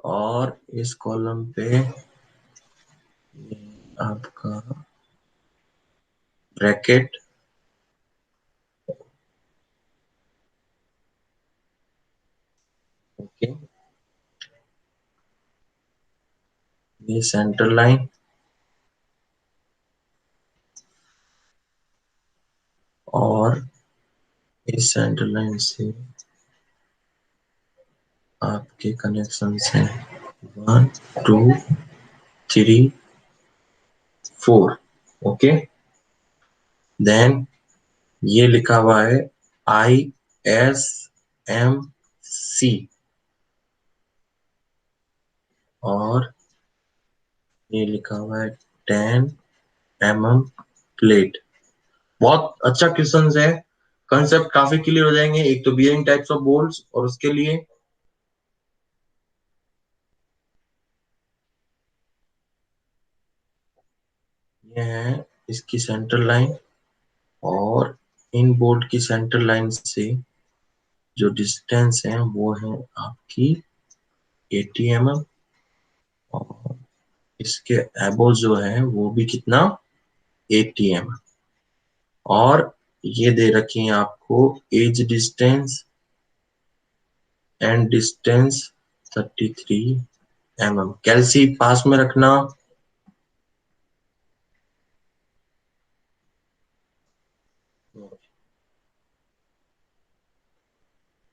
और इस कॉलम पे ये आपका ब्रैकेट, ओके, ये सेंटर लाइन और इस सेंटर लाइन से आपके कनेक्शन हैं 1 2 3 4। ओके, देन ये लिखा हुआ है ISMC, और ये लिखा हुआ है 10 mm प्लेट। बहुत अच्छा क्वेश्चन है, कंसेप्ट काफी क्लियर हो जाएंगे। एक तो बियरिंग टाइप्स ऑफ बोल्ट्स, और उसके लिए ये है इसकी सेंटर लाइन, और इन बोल्ट की सेंटर लाइन से जो डिस्टेंस है वो है आपकी 80 mm, और इसके एबो जो है वो भी कितना 80 mm, और ये दे रखी है आपको edge distance and distance 33 mm। Calci पास में रखना।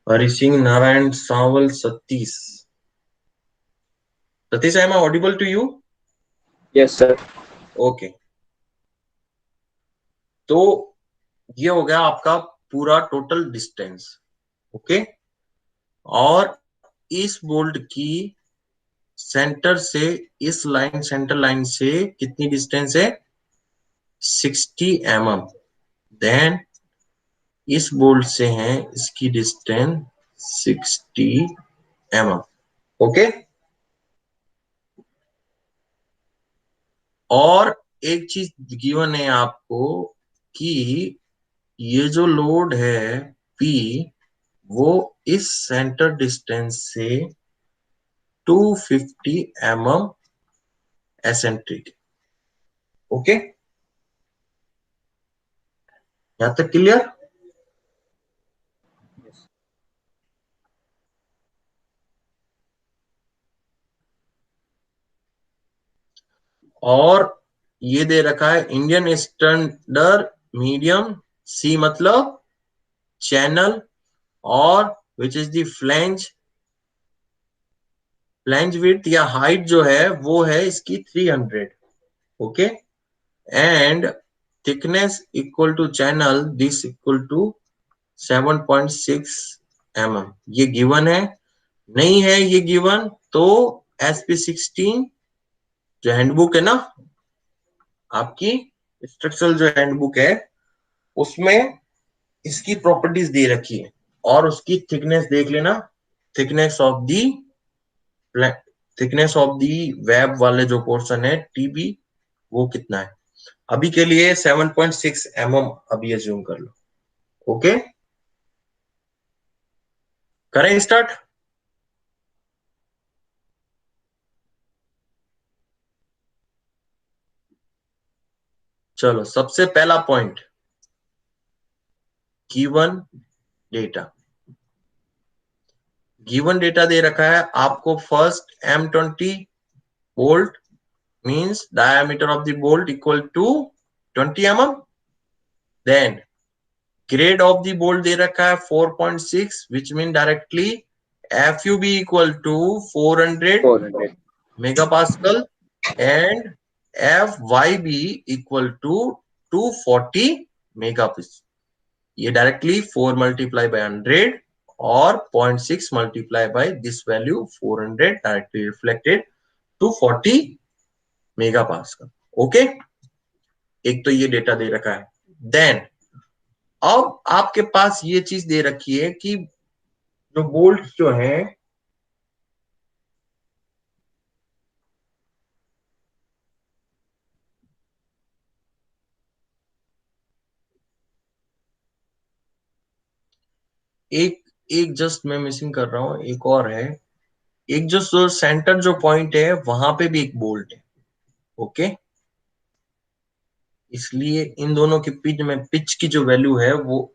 Hari Singh, Narayan, Sawal, Satish. Satish, I am audible to you? Yes sir. Okay, तो ये हो गया आपका पूरा टोटल डिस्टेंस। ओके, और इस बोल्ट की सेंटर से इस लाइन, सेंटर लाइन से कितनी डिस्टेंस है 60 mm। देन इस बोल्ट से है इसकी डिस्टेंस 60 mm। ओके, और एक चीज गिवन है आपको कि ये जो लोड है P, वो इस सेंटर डिस्टेंस से 250 mm एसेंट्रिक। ओके, यहां तक क्लियर? और ये दे रखा है इंडियन स्टैंडर्ड मीडियम, सी मतलब चैनल, और which is the flange width या हाइट जो है वो है इसकी 300। ओके, and thickness equal to channel, this equal to 7.6 mm। ये गिवन है। नहीं है ये गिवन तो SP16 जो हैंडबुक है ना आपकी, स्ट्रक्चरल जो हैंडबुक है, उसमें इसकी प्रॉपर्टीज दे रखी है, और उसकी थिकनेस देख लेना। थिकनेस ऑफ दी वेब वाले जो पोर्शन है टीबी, वो कितना है। अभी के लिए 7.6 mm अभी अज्यूम कर लो। ओके, करें स्टार्ट? चलो, सबसे पहला point, given data. Given data दे रखा है आपको। First M20 bolt means diameter of the bolt equal to 20 mm। Then grade of the bolt दे रखा है 4.6, which mean directly FUB equal to 400 400। Megapascal, and FYB equal to 240 megapascal. ये directly 4 multiply by 100 और 0.6 multiply by this value 400, directly reflected 240 megapascal. Okay, एक तो ये data दे रखा है। देन अब आपके पास ये चीज दे रखी है कि जो बोल्ट जो है एक एक जस्ट मैं मिसिंग कर रहा हूं, एक और है। एक जो सेंटर जो पॉइंट है वहां पे भी एक बोल्ट है। ओके, इसलिए इन दोनों के पिच की जो वैल्यू है वो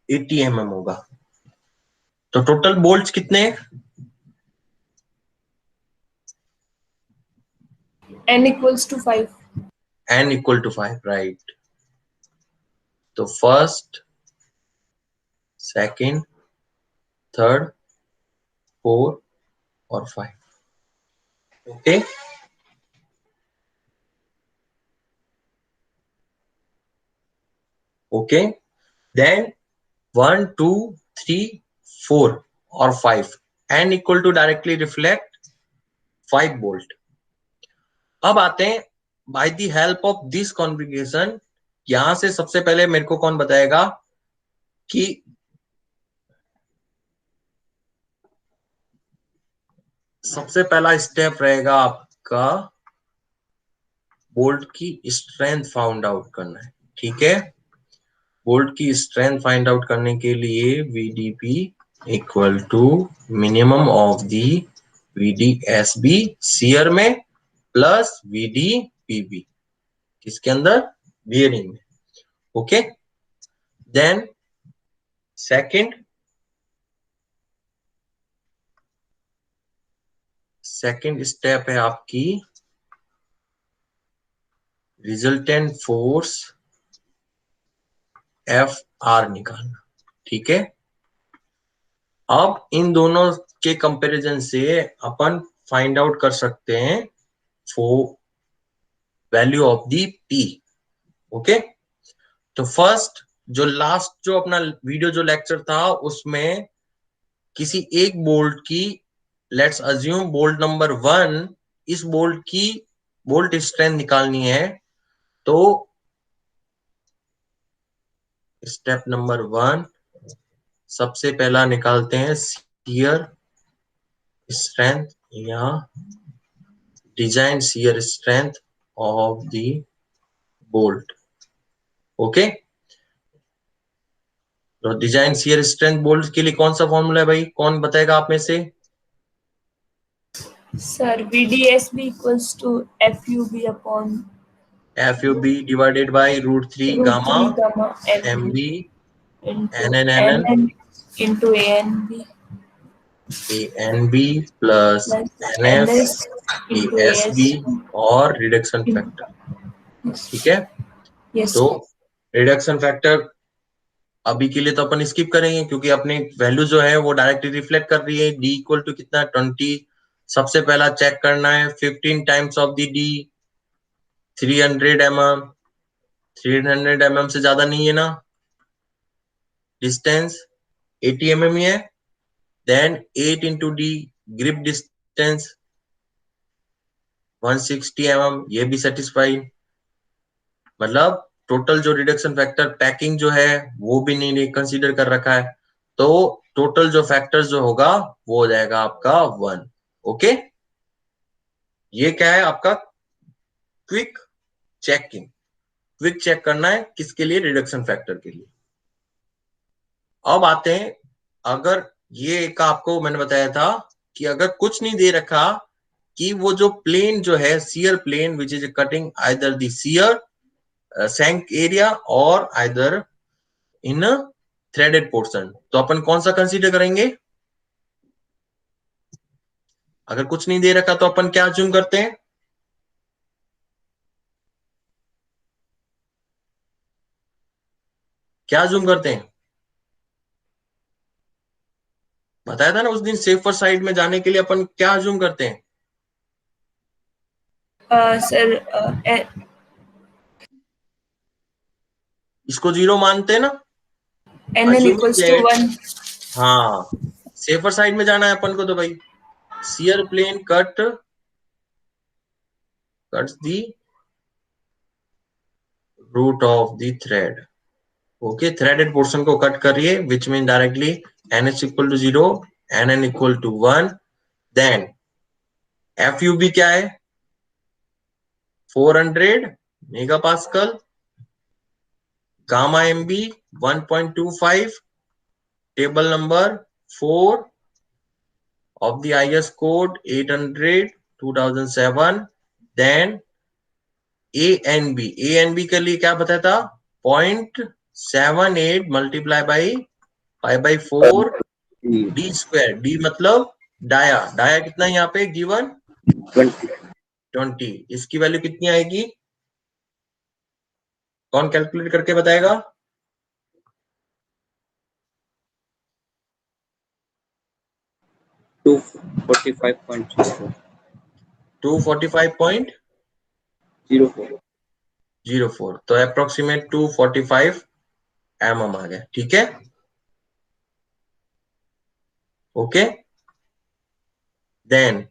80 mm होगा। तो टोटल बोल्ट्स कितने हैं? n equals to 5. n equal to 5, right. तो फर्स्ट, सेकंड, थर्ड, फोर और 5। ओके, ओके, देन 1 2 3 4 और 5, n equal to directly reflect 5 bolt. अब आते हैं by the help of this configuration, यहां से सबसे पहले मेरे को कौन बताएगा कि सबसे पहला स्टेप रहेगा आपका बोल्ट की स्ट्रेंथ फाउंड आउट करना है। ठीक है, बोल्ट की स्ट्रेंथ फाइंड आउट करने के लिए VDP equal to minimum of the VDSB shear में प्लस VDPB किसके अंदर, बियरिंग में। ओके, देन सेकंड स्टेप है आपकी रिजल्टेंट फोर्स FR निकालना। ठीक है, अब इन दोनों के कंपैरिजन से अपन फाइंड आउट कर सकते हैं value of the P। Okay, तो फर्स्ट जो लास्ट जो अपना वीडियो जो लेक्चर था उसमें किसी एक बोल्ट की, लेट्स अज्यूम बोल्ट नंबर 1, इस बोल्ट की बोल्ट स्ट्रेंथ निकालनी है। तो स्टेप नंबर 1 सबसे पहला निकालते हैं शियर स्ट्रेंथ या design shear strength of the bolt. Okay, तो डिजाइन शियर स्ट्रेंथ बोल्ट के लिए कौन सा फॉर्मूला है भाई, कौन बताएगा आप में से? Sir, VDSB equals to FUB upon FUB divided by √3 root gamma 3 gamma MB into NNNN NN into ANB ANB plus plus NF NS into ESB ASB. और रिडक्शन फैक्टर। Yes. ठीक है, Yes. तो रिडक्शन फैक्टर अभी के लिए तो अपन skip करेंगे क्योंकि अपनी वैल्यू जो है वो डायरेक्टली रिफ्लेक्ट कर रही है। D इक्वल टू कितना, 20। सबसे पहला चेक करना है 15 times of the D 300 mm। 300 mm से ज्यादा नहीं है ना, डिस्टेंस 80 mm ही है। Then 8 into D grip distance 160 mm, ये भी सेटिस्फाइड। मतलब टोटल जो रिडक्शन फैक्टर पैकिंग जो है वो भी नहीं कंसीडर कर रखा है, तो टोटल जो फैक्टर जो होगा वो हो जाएगा आपका 1। ओके, ये क्या है आपका क्विक चेकिंग, क्विक चेक करना है किसके लिए, रिडक्शन फैक्टर के लिए। अब आते हैं, अगर ये एक आपको मैंने बताया था कि अगर कुछ नहीं दे रखा कि वो जो प्लेन जो है shear plane which is cutting either the shear shank area और आइदर इन थ्रेडेड पोर्शन, तो अपन कौन सा कंसीडर करेंगे? अगर कुछ नहीं दे रखा तो अपन क्या अज्यूम करते हैं, क्या अज्यूम करते हैं? बताया था ना उस दिन, सेफर साइड में जाने के लिए अपन क्या अज्यूम करते हैं? Sir, इसको 0 मानते हैं ना, NN assuming equals to that. 1. हाँ, सेफर साइड में जाना है अपन को, तो भाई shear plane cuts the root of the thread. Okay, threaded portion को कट कर रही है, which mean directly NH equal to 0, NN equal to 1। Then FUB क्या है, 400 mega pascal, gamma MB 1.25, table number 4 of the IS code 800 2007। Then ANB के लिए क्या बताया था, 0.78 multiply by 5/4 D square. D मतलब डाया, डाया कितना यहाँ पे गिवन 20। इसकी वैल्यू कितनी आएगी, कौन कैलकुलेट करके बताएगा? टू 45.04 245.04, तो अप्रोक्सीमेट 245 mm आ गया। ठीक है, ओके। देन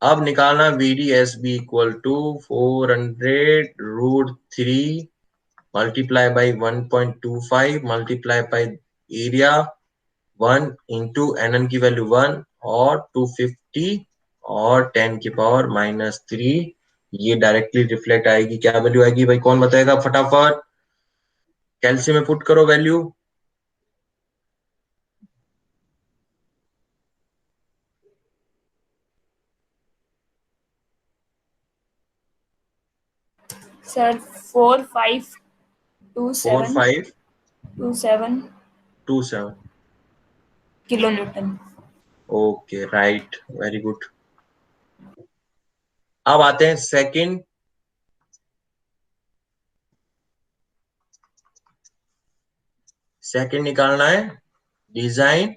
अब निकालना VDSB equal to 400√3 multiply by 1.25 multiply by area 1 into NN की वैल्यू 1 और 250 और 10 की पावर -3, ये डायरेक्टली रिफ्लेक्ट आएगी। क्या वैल्यू आएगी भाई, कौन बताएगा फटाफट? कैल्शियम में पुट करो value. Sir, 4527 4527 kilonewton. Okay right, very good. अब आते हैं सेकंड। सेकंड निकालना है design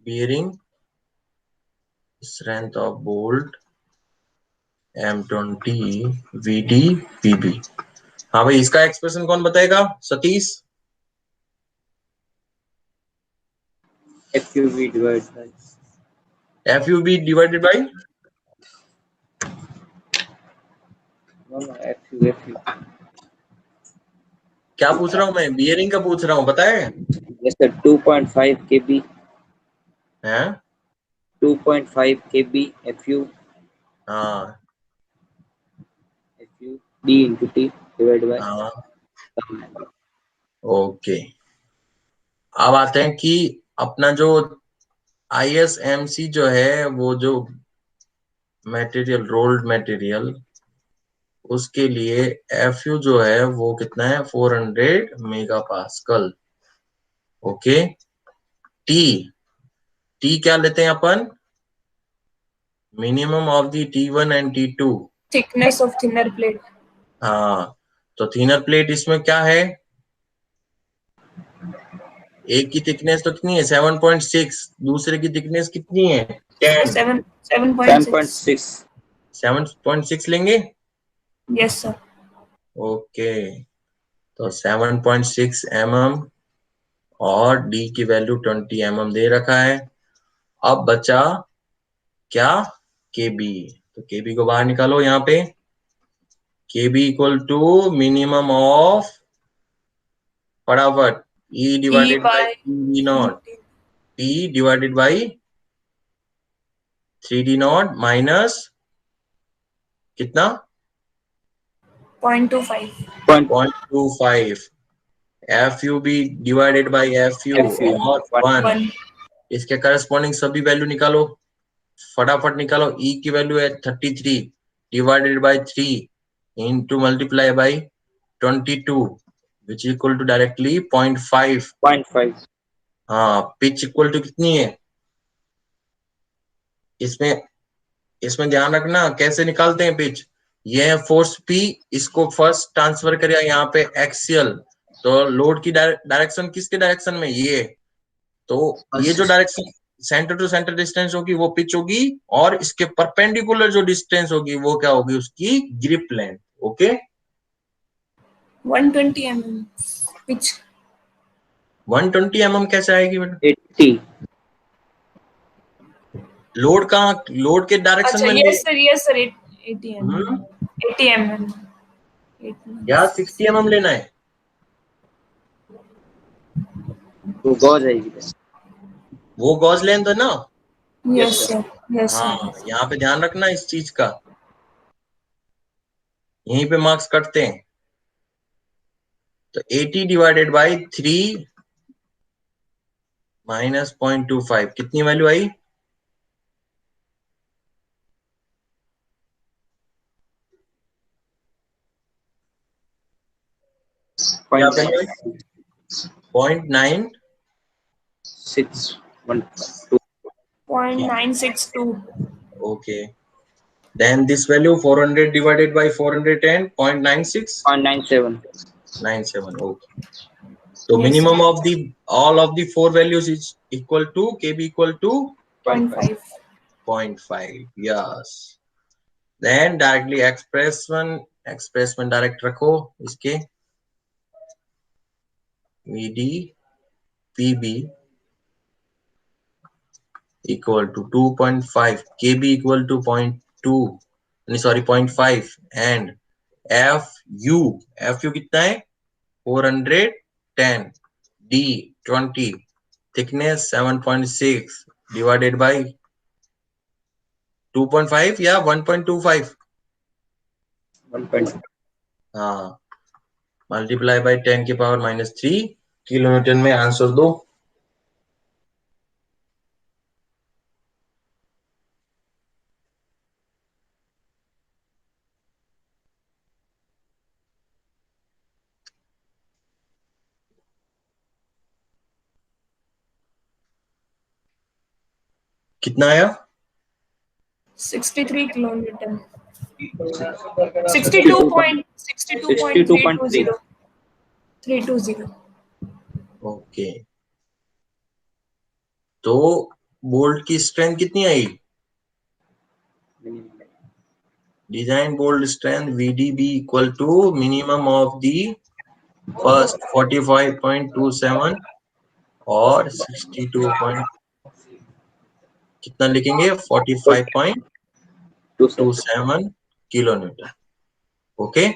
bearing strength of bolt M20 VD/PB। हाँ भाई, इसका एक्सप्रेशन कौन बताएगा? Satish. FUB divided by FUB divided by no FU क्या पूछ रहा हूं मैं? बियरिंग का पूछ रहा हूं, बताए जैसे 2.5 kb हैं? 2.5 kb FU हाँ D into T divided by हाँ ओके। अब आते हैं कि अपना जो ISMC जो है, वो जो मटेरियल, रोल्ड मटेरियल, उसके लिए FU जो है वो कितना है? 400 mega pascal. Okay. T T क्या लेते हैं अपन? Minimum of the T1 and T2। Thickness of thinner plate. हाँ, तो थिनर प्लेट इसमें क्या है? एक की थिकनेस तो कितनी है? 7.6। दूसरे की थिकनेस कितनी है? 10। 7.6. 7.6 7.6 लेंगे। Yes, sir. ओके, तो 7.6 mm और D की वैल्यू 20 mm दे रखा है। अब बचा क्या? KB। तो KB को बाहर निकालो यहाँ पे। KB equal to minimum of, फटाफट, E E divided by by 3D0। P divided by 3D0 minus कितना? 0.25. 0.25। FUB divided by FU FU और 1। 1. इसके करस्पॉन्डिंग सभी वैल्यू निकालो, फटाफट निकालो। E की वैल्यू है 33 divided by 3 into multiply by 22 which equal to directly 0.5। 0.5 हाँ, पिच इक्वल टू कितनी है इसमें? इसमें ध्यान रखना कैसे निकालते हैं पिच। ये है फोर्स P, इसको फर्स्ट ट्रांसफर करेगा यहाँ पे एक्सियल, तो लोड की डायरेक्शन किसके डायरेक्शन में? ये, तो ये जो direction centre to centre distance होगी वो पिच होगी, और इसके परपेंडिकुलर जो डिस्टेंस होगी वो क्या होगी? उसकी grip length. Okay, 120 mm. Which? 120 mm कैसे आएगी बेटा? 80 लोड कहाँ? लोड के डायरेक्शन अच्छा, में yes sir, yes sir. 80 mm. हम्म 80 mm. 80 या mm. 60 mm लेना है? तो गौ जाएगी बस। वो गॉज लेंथ है ना? Yes sir. Yes sir. हाँ, यहाँ पे ध्यान रखना इस चीज का, यहीं पे मार्क्स कटते हैं। तो 80 डिवाइडेड बाई 3 माइनस 0.25 कितनी वैल्यू आई? क्या value I? 0.9। 612 0.962. Okay, then this value 400 divided by 410 0.96 0.97 97। okay, so Yes sir. minimum of the all of the four values is equal to KB equal to 0.5 0.5. 0.5। yes, then directly express one direct रखो इसके VD PB equal to 2.5, kb equal to 0.2, sorry 0.5, and fu कितना है 410, d 20, thickness 7.6 divided by 2.5 या 1.25, 1.5 हाँ, multiply by 10 की power -3 kilonewton में answer दो। कितना आया? 63 kilonewton. 62.3 320. ओके, तो बोल्ट की स्ट्रेंथ कितनी आई? Design bolt strength VDB equal to minimum of the first 45.27 और 62 कितना लिखेंगे 45.27 किलोन्यूटन। Okay,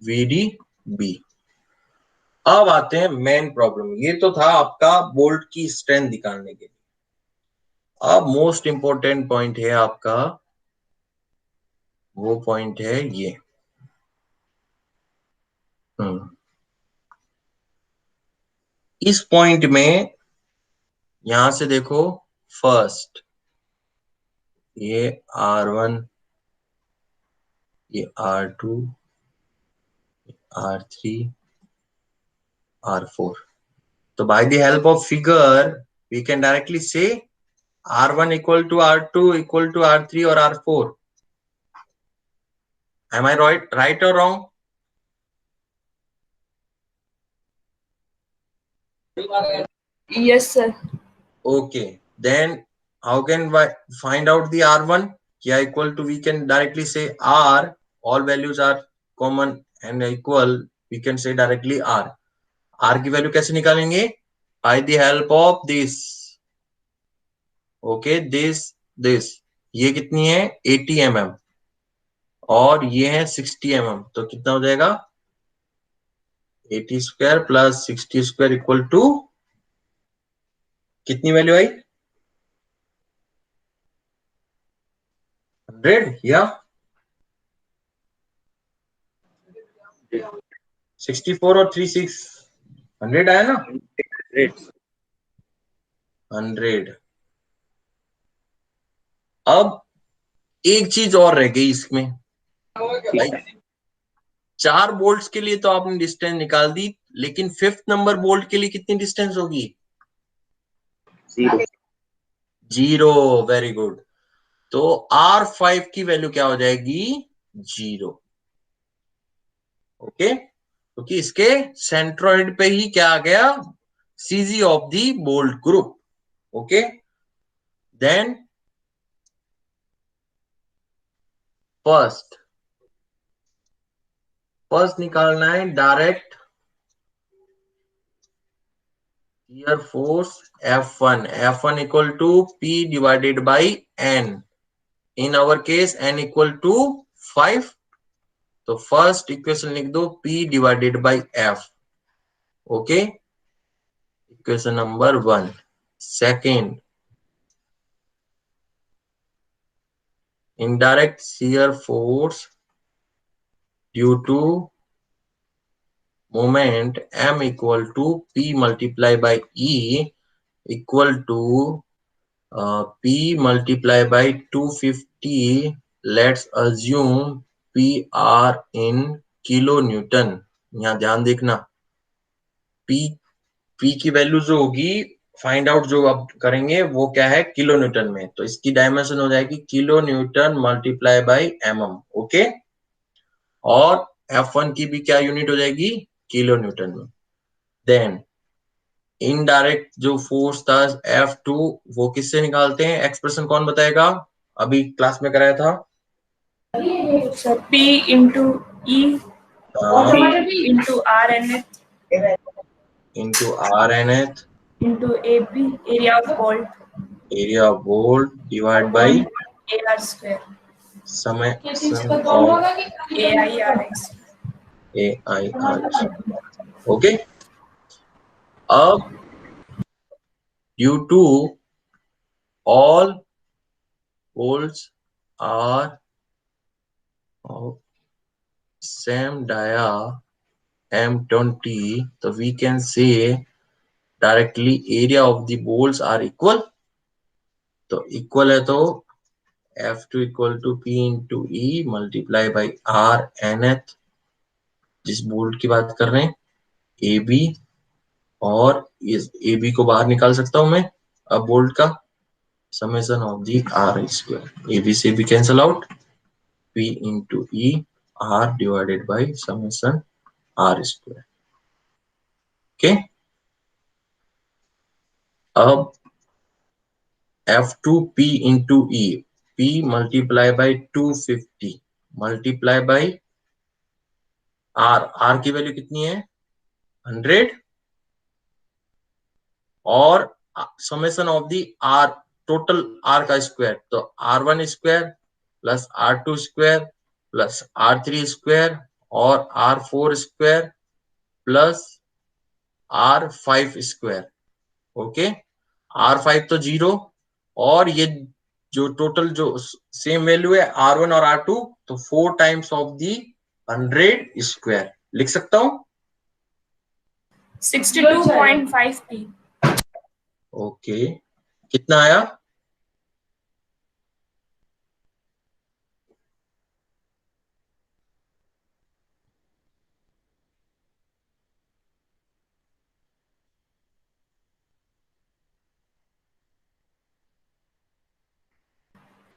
VDB। अब आते हैं मेन प्रॉब्लम। ये तो था आपका बोल्ट की स्ट्रेंथ निकालने के लिए। अब मोस्ट इंपोर्टेंट पॉइंट है आपका, वो पॉइंट है ये। इस पॉइंट में यहां से देखो, फर्स्ट ये R1, ये R2, R3, R4। तो by the help of figure we can directly say R1 equal to R2 equal to R3 or R4. Am I right or wrong? Yes, sir. Okay, then how can we find out the R1? Yeah, equal to, we can directly say R, all values are common and equal, we can say directly R. R की value कैसे निकालेंगे? By the help of this. Okay, this ये कितनी है 80 mm और ये है 60 mm, तो कितना हो जाएगा 80 square plus 60 square equal to कितनी वैल्यू आई 100 या 64 और 36 100 आया ना 100। अब एक चीज और रह गई इसमें भाई, 4 बोल्ट्स के लिए तो आपने डिस्टेंस निकाल दी, लेकिन 5th नंबर बोल्ट के लिए कितनी डिस्टेंस होगी 0। Very good. तो R5 की वैल्यू क्या हो जाएगी 0। ओके, क्योंकि इसके सेंट्रोइड पे ही क्या आ गया CG of the bolt group. Okay, then first निकालना है direct shear force F1 equal to P divided by N। In our case N equal to 5, तो फर्स्ट इक्वेशन लिख दो P divided by F। Okay, equation number 1। Second, indirect shear force due to moment M equal to P multiply by E equal to P multiply by 250. Let's assume PR in kilonewton। यहाँ ध्यान देखना, P की value जो होगी find out जो अब करेंगे वो क्या है किलो न्यूटन में, तो इसकी डायमेंशन हो जाएगी kilo Newton multiply by mm। Okay, और F1 की भी क्या यूनिट हो जाएगी किलो न्यूटन में। देन इनडायरेक्ट जो फोर्स था F2 वो किससे निकालते हैं, एक्सप्रेशन कौन बताएगा, अभी क्लास में कराया था P into E into RNH into RNH into AB, area of bolt, area of bolt divide by upon AR square, summation of AIRX. AIR. Okay, अब due to all bolts are of same dia M20, so we can say directly area of the bolts are equal. तो equal है तो F2 equal to P into E multiply by R nth, जिस bolt की बात कर रहे हैं AB, और इस AB को बाहर निकाल सकता हूं मैं अब बोल्ट का, summation of the R square, AB से भी cancel out, P into E R divided by summation R square. Okay, अब F2P into E, P multiply by 250 multiply by R, R की वैल्यू कितनी है 100, और summation of the R, total R का square, तो R1 square plus R2 square plus R3 square और R4 square plus R5 square. Okay, R5 तो 0, और ये जो टोटल जो सेम वैल्यू है R1 और R2, तो 4 टाइम्स ऑफ दी 100 स्क्वायर लिख सकता हूं. 62.5 P. ओके, कितना आया?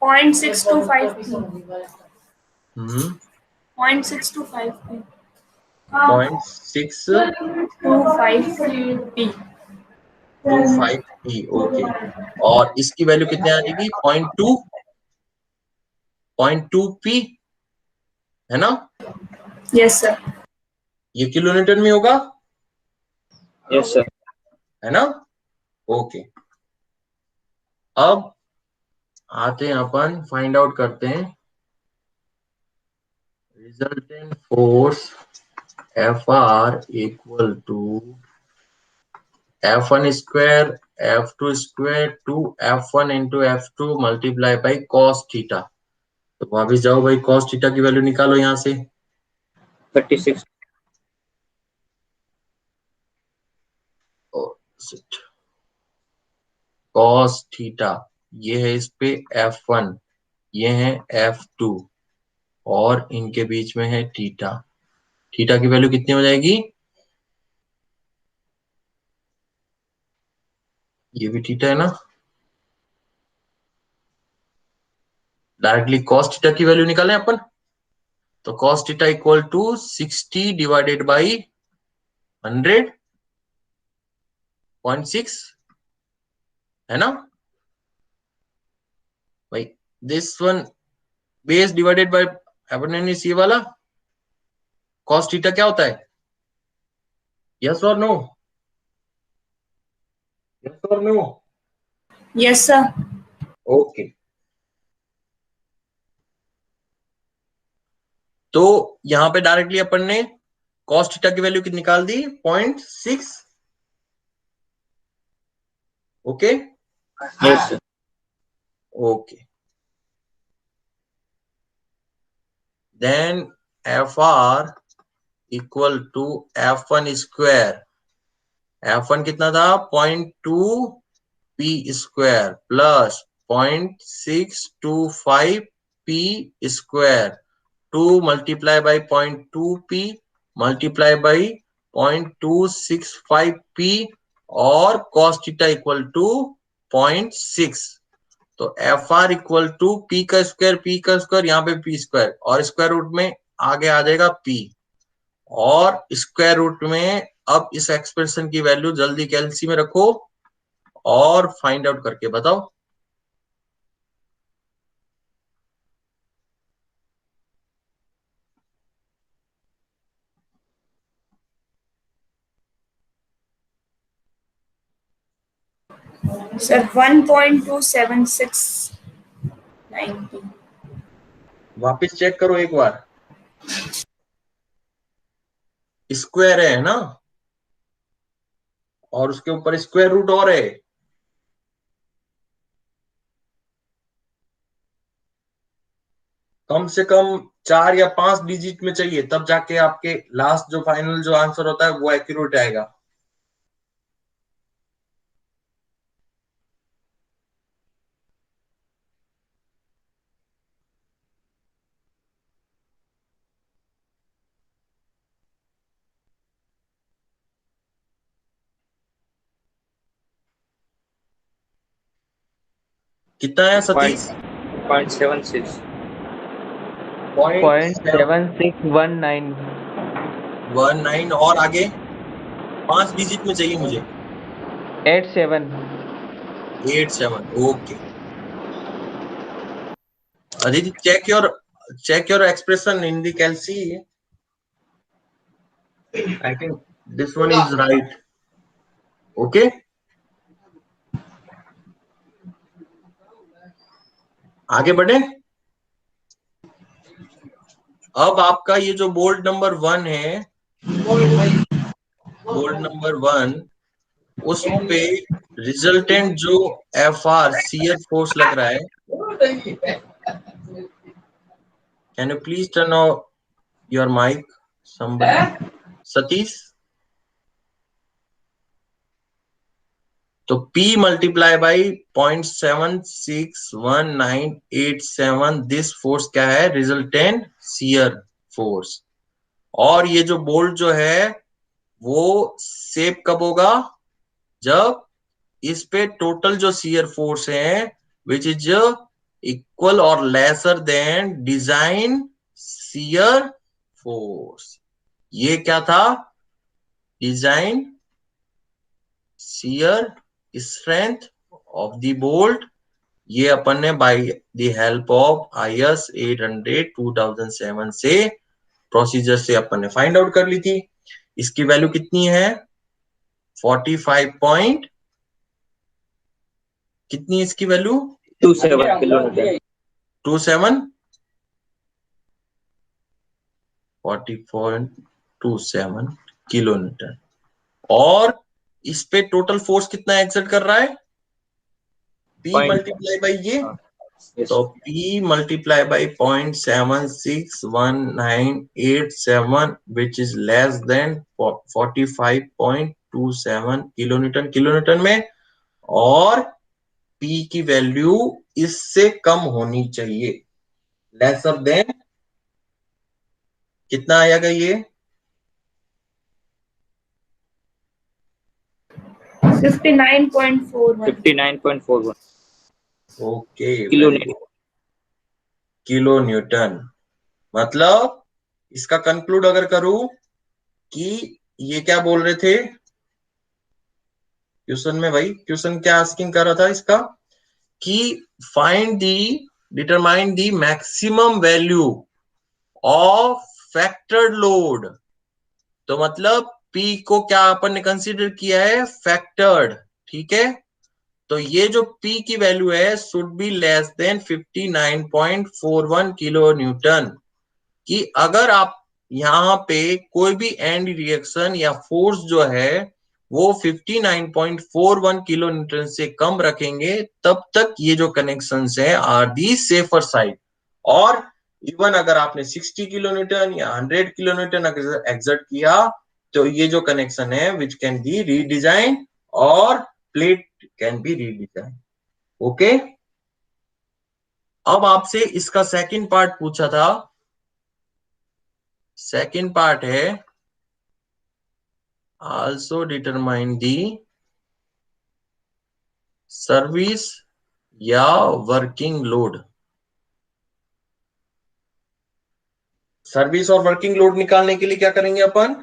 Point 625 P. 0.625 P. 0.625 P. Okay, और इसकी वैल्यू कितनी आ जाएगी 0.2 P, है ना? Yes sir. ये किलोमीटर में होगा, यस सर, है ना? ओके, अब आते हैं अपन फाइंड आउट करते हैं resultant force FR equal to F1 square F2 square two F1 into F2 multiply by cos theta. तो वापिस जाओ भाई, कॉस थीटा की वैल्यू निकालो यहां से. 36 कॉस थीटा ये है इस पे F1, ये है F2, और इनके बीच में है थीटा. थीटा की वैल्यू कितनी हो जाएगी? ये भी थीटा है ना, डायरेक्टली कॉस थीटा की वैल्यू निकालें अपन, तो cos theta equal to 60 divided by 100.6, है ना भाई? This one base divided by hypotenuse, ये वाला कॉस थीटा क्या होता है? यस और नो? यस और नो? Yes sir. ओके, तो यहां पे डायरेक्टली अपन ने कॉस थीटा की वैल्यू कितनी निकाल दी 0.6. Okay, yes sir, okay, then FR equal to F1 square, F1 कितना था 0.2 P square plus 0.625 P square, 2 multiply by 0.2 P multiply by 0.265 P, और cos थीटा इक्वल टू 0.6. तो FR इक्वल टू P का square, यहाँ पे P square, और square root में आगे आ जाएगा P, और स्क्वायर रूट में अब इस एक्सप्रेशन की वैल्यू जल्दी कैलसी में रखो और फाइंड आउट करके बताओ. सर 1.27690। वापस चेक करो एक बार, स्क्वायर है ना, और उसके ऊपर स्क्वायर रूट और है। कम से कम 4 या 5 डिजिट में चाहिए, तब जाके आपके लास्ट जो फाइनल जो आंसर होता है वो एक्यूरेट आएगा। कितना है सतीश? 0.76। 0.719 और आगे 5 डिजिट में चाहिए मुझे। 87। 87, okay. Aditi, check your expression in the calci. I think this one is right. Okay. आगे बढ़े। अब आपका ये जो बोल्ड नंबर 1 है, बोल्ड नंबर 1, उस पे रिजल्टेंट जो FR शियर फोर्स लग रहा है, can you please turn off your mic somebody? Satish. तो P multiply by 0.761987, this force क्या है? Resultant shear force. और ये जो बोल्ट जो है वो सेप कब होगा? जब इस पे टोटल जो शियर फोर्स है विच इज इक्वल और lesser than design shear force. ये क्या था? Design shear strength of the bolt. ये अपन ने bye the help of IS 800 2007 से प्रोसीजर से अपन ने फाइंड आउट कर ली थी। इसकी वैल्यू कितनी है? 45 कितनी है इसकी वैल्यू? 27 किलोमीटर। 27 40.27 kilo Newton. और इस पे टोटल फोर्स कितना एक्सर्ट कर रहा है? P मल्टीप्लाई बाई ये, तो P multiply by 0.761987 which is less than 45.27 kilo Newton में। और P की वैल्यू इससे कम होनी चाहिए, लेसर देन कितना आएगा ये? 59.41। Okay, kilo kilo Newton. मतलब इसका कंक्लूड अगर करूं कि ये क्या बोल रहे थे क्वेश्चन में, भाई क्वेश्चन क्या आस्किंग कर रहा था इसका कि find the determine the maximum value of factored load. तो मतलब P को क्या अपन ने कंसीडर किया है? फैक्टर्ड, ठीक है। तो ये जो P की वैल्यू है should be less than 59.41 kilo Newton. कि अगर आप यहाँ पे कोई भी एंड रिएक्शन या फोर्स जो है वो 59.41 किलो न्यूटन से कम रखेंगे, तब तक ये जो कनेक्शन है आर दी सेफर साइड। और इवन अगर आपने 60 किलो न्यूटन या 100 किलो न्यूटन अगर एक्सर्ट किया तो ये जो कनेक्शन है विच कैन बी रीडिजाइन और plate can be redesign. Okay. अब आपसे इसका सेकंड पार्ट पूछा था। सेकंड पार्ट है आल्सो डिटरमाइन दी सर्विस या वर्किंग लोड। सर्विस और वर्किंग लोड निकालने के लिए क्या करेंगे अपन?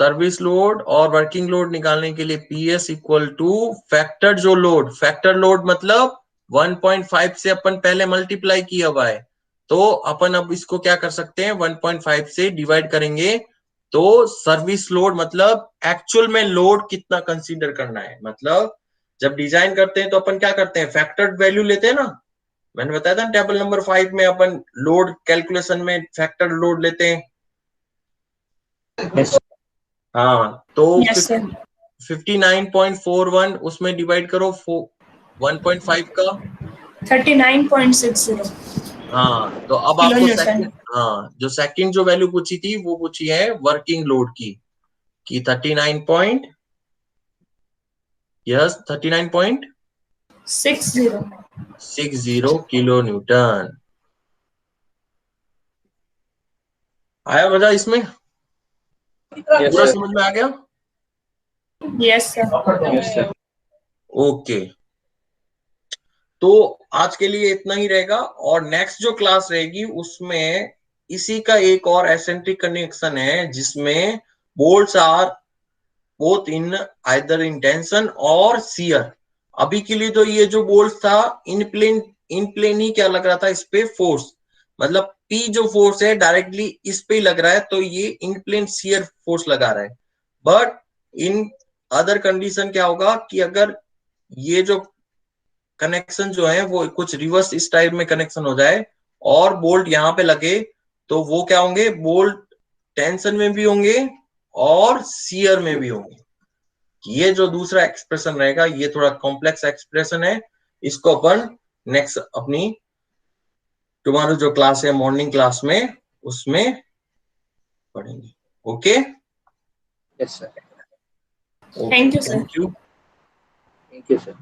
सर्विस लोड और वर्किंग लोड निकालने के लिए PS इक्वल टू फैक्टर जो लोड, फैक्टर लोड मतलब 1.5 से अपन पहले मल्टीप्लाई किया हुआ है, तो अपन अब इसको क्या कर सकते हैं? 1.5 से डिवाइड करेंगे तो सर्विस लोड मतलब एक्चुअल में लोड कितना कंसीडर करना है, मतलब जब डिजाइन करते हैं तो अपन क्या करते हैं, फैक्टर्ड वैल्यू लेते हैं ना, मैंने बताया था टेबल नंबर 5 में अपन लोड कैलकुलेशन में फैक्टर लोड लेते हैं। Yes. हाँ, तो Yes, sir. 59.41 उसमें डिवाइड करो 1.5 का। 39.60 हाँ, तो अब किलो आपको न्यूटन। सेकंड, हाँ जो सेकंड जो वैल्यू पूछी थी वो पूछी है वर्किंग लोड की, कि 39.60 किलो न्यूटन। आया मजा इसमें? Yes, पूरा sir. समझ में आ गया? Yes, sir. Yes, sir. Okay, तो आज के लिए इतना ही रहेगा, और नेक्स्ट जो क्लास रहेगी उसमें इसी का एक और एसेंट्रिक कनेक्शन है जिसमें bolts are both in either in tension और शियर। अभी के लिए तो ये जो बोल्ट था इन प्लेन ही क्या लग रहा था, इस पे फोर्स, मतलब P जो फोर्स है डायरेक्टली इस पे ही लग रहा है, तो ये इन प्लेन शियर फोर्स लगा रहा है। बट इन अदर कंडीशन क्या होगा कि अगर ये जो कनेक्शन जो है वो कुछ रिवर्स इस टाइप में कनेक्शन हो जाए और बोल्ट यहाँ पे लगे, तो वो क्या होंगे, बोल्ट टेंशन में भी होंगे और शियर में भी होंगे। ये जो दूसरा एक्सप्रेशन रहेगा ये थोड़ा कॉम्प्लेक्स एक्सप्रेशन है, इसको अपन नेक्स्ट अपनी टुमारो जो क्लास है मॉर्निंग क्लास में उसमें पढ़ेंगे। Okay, Yes, sir. Thank you, sir. Thank you. Thank you, sir.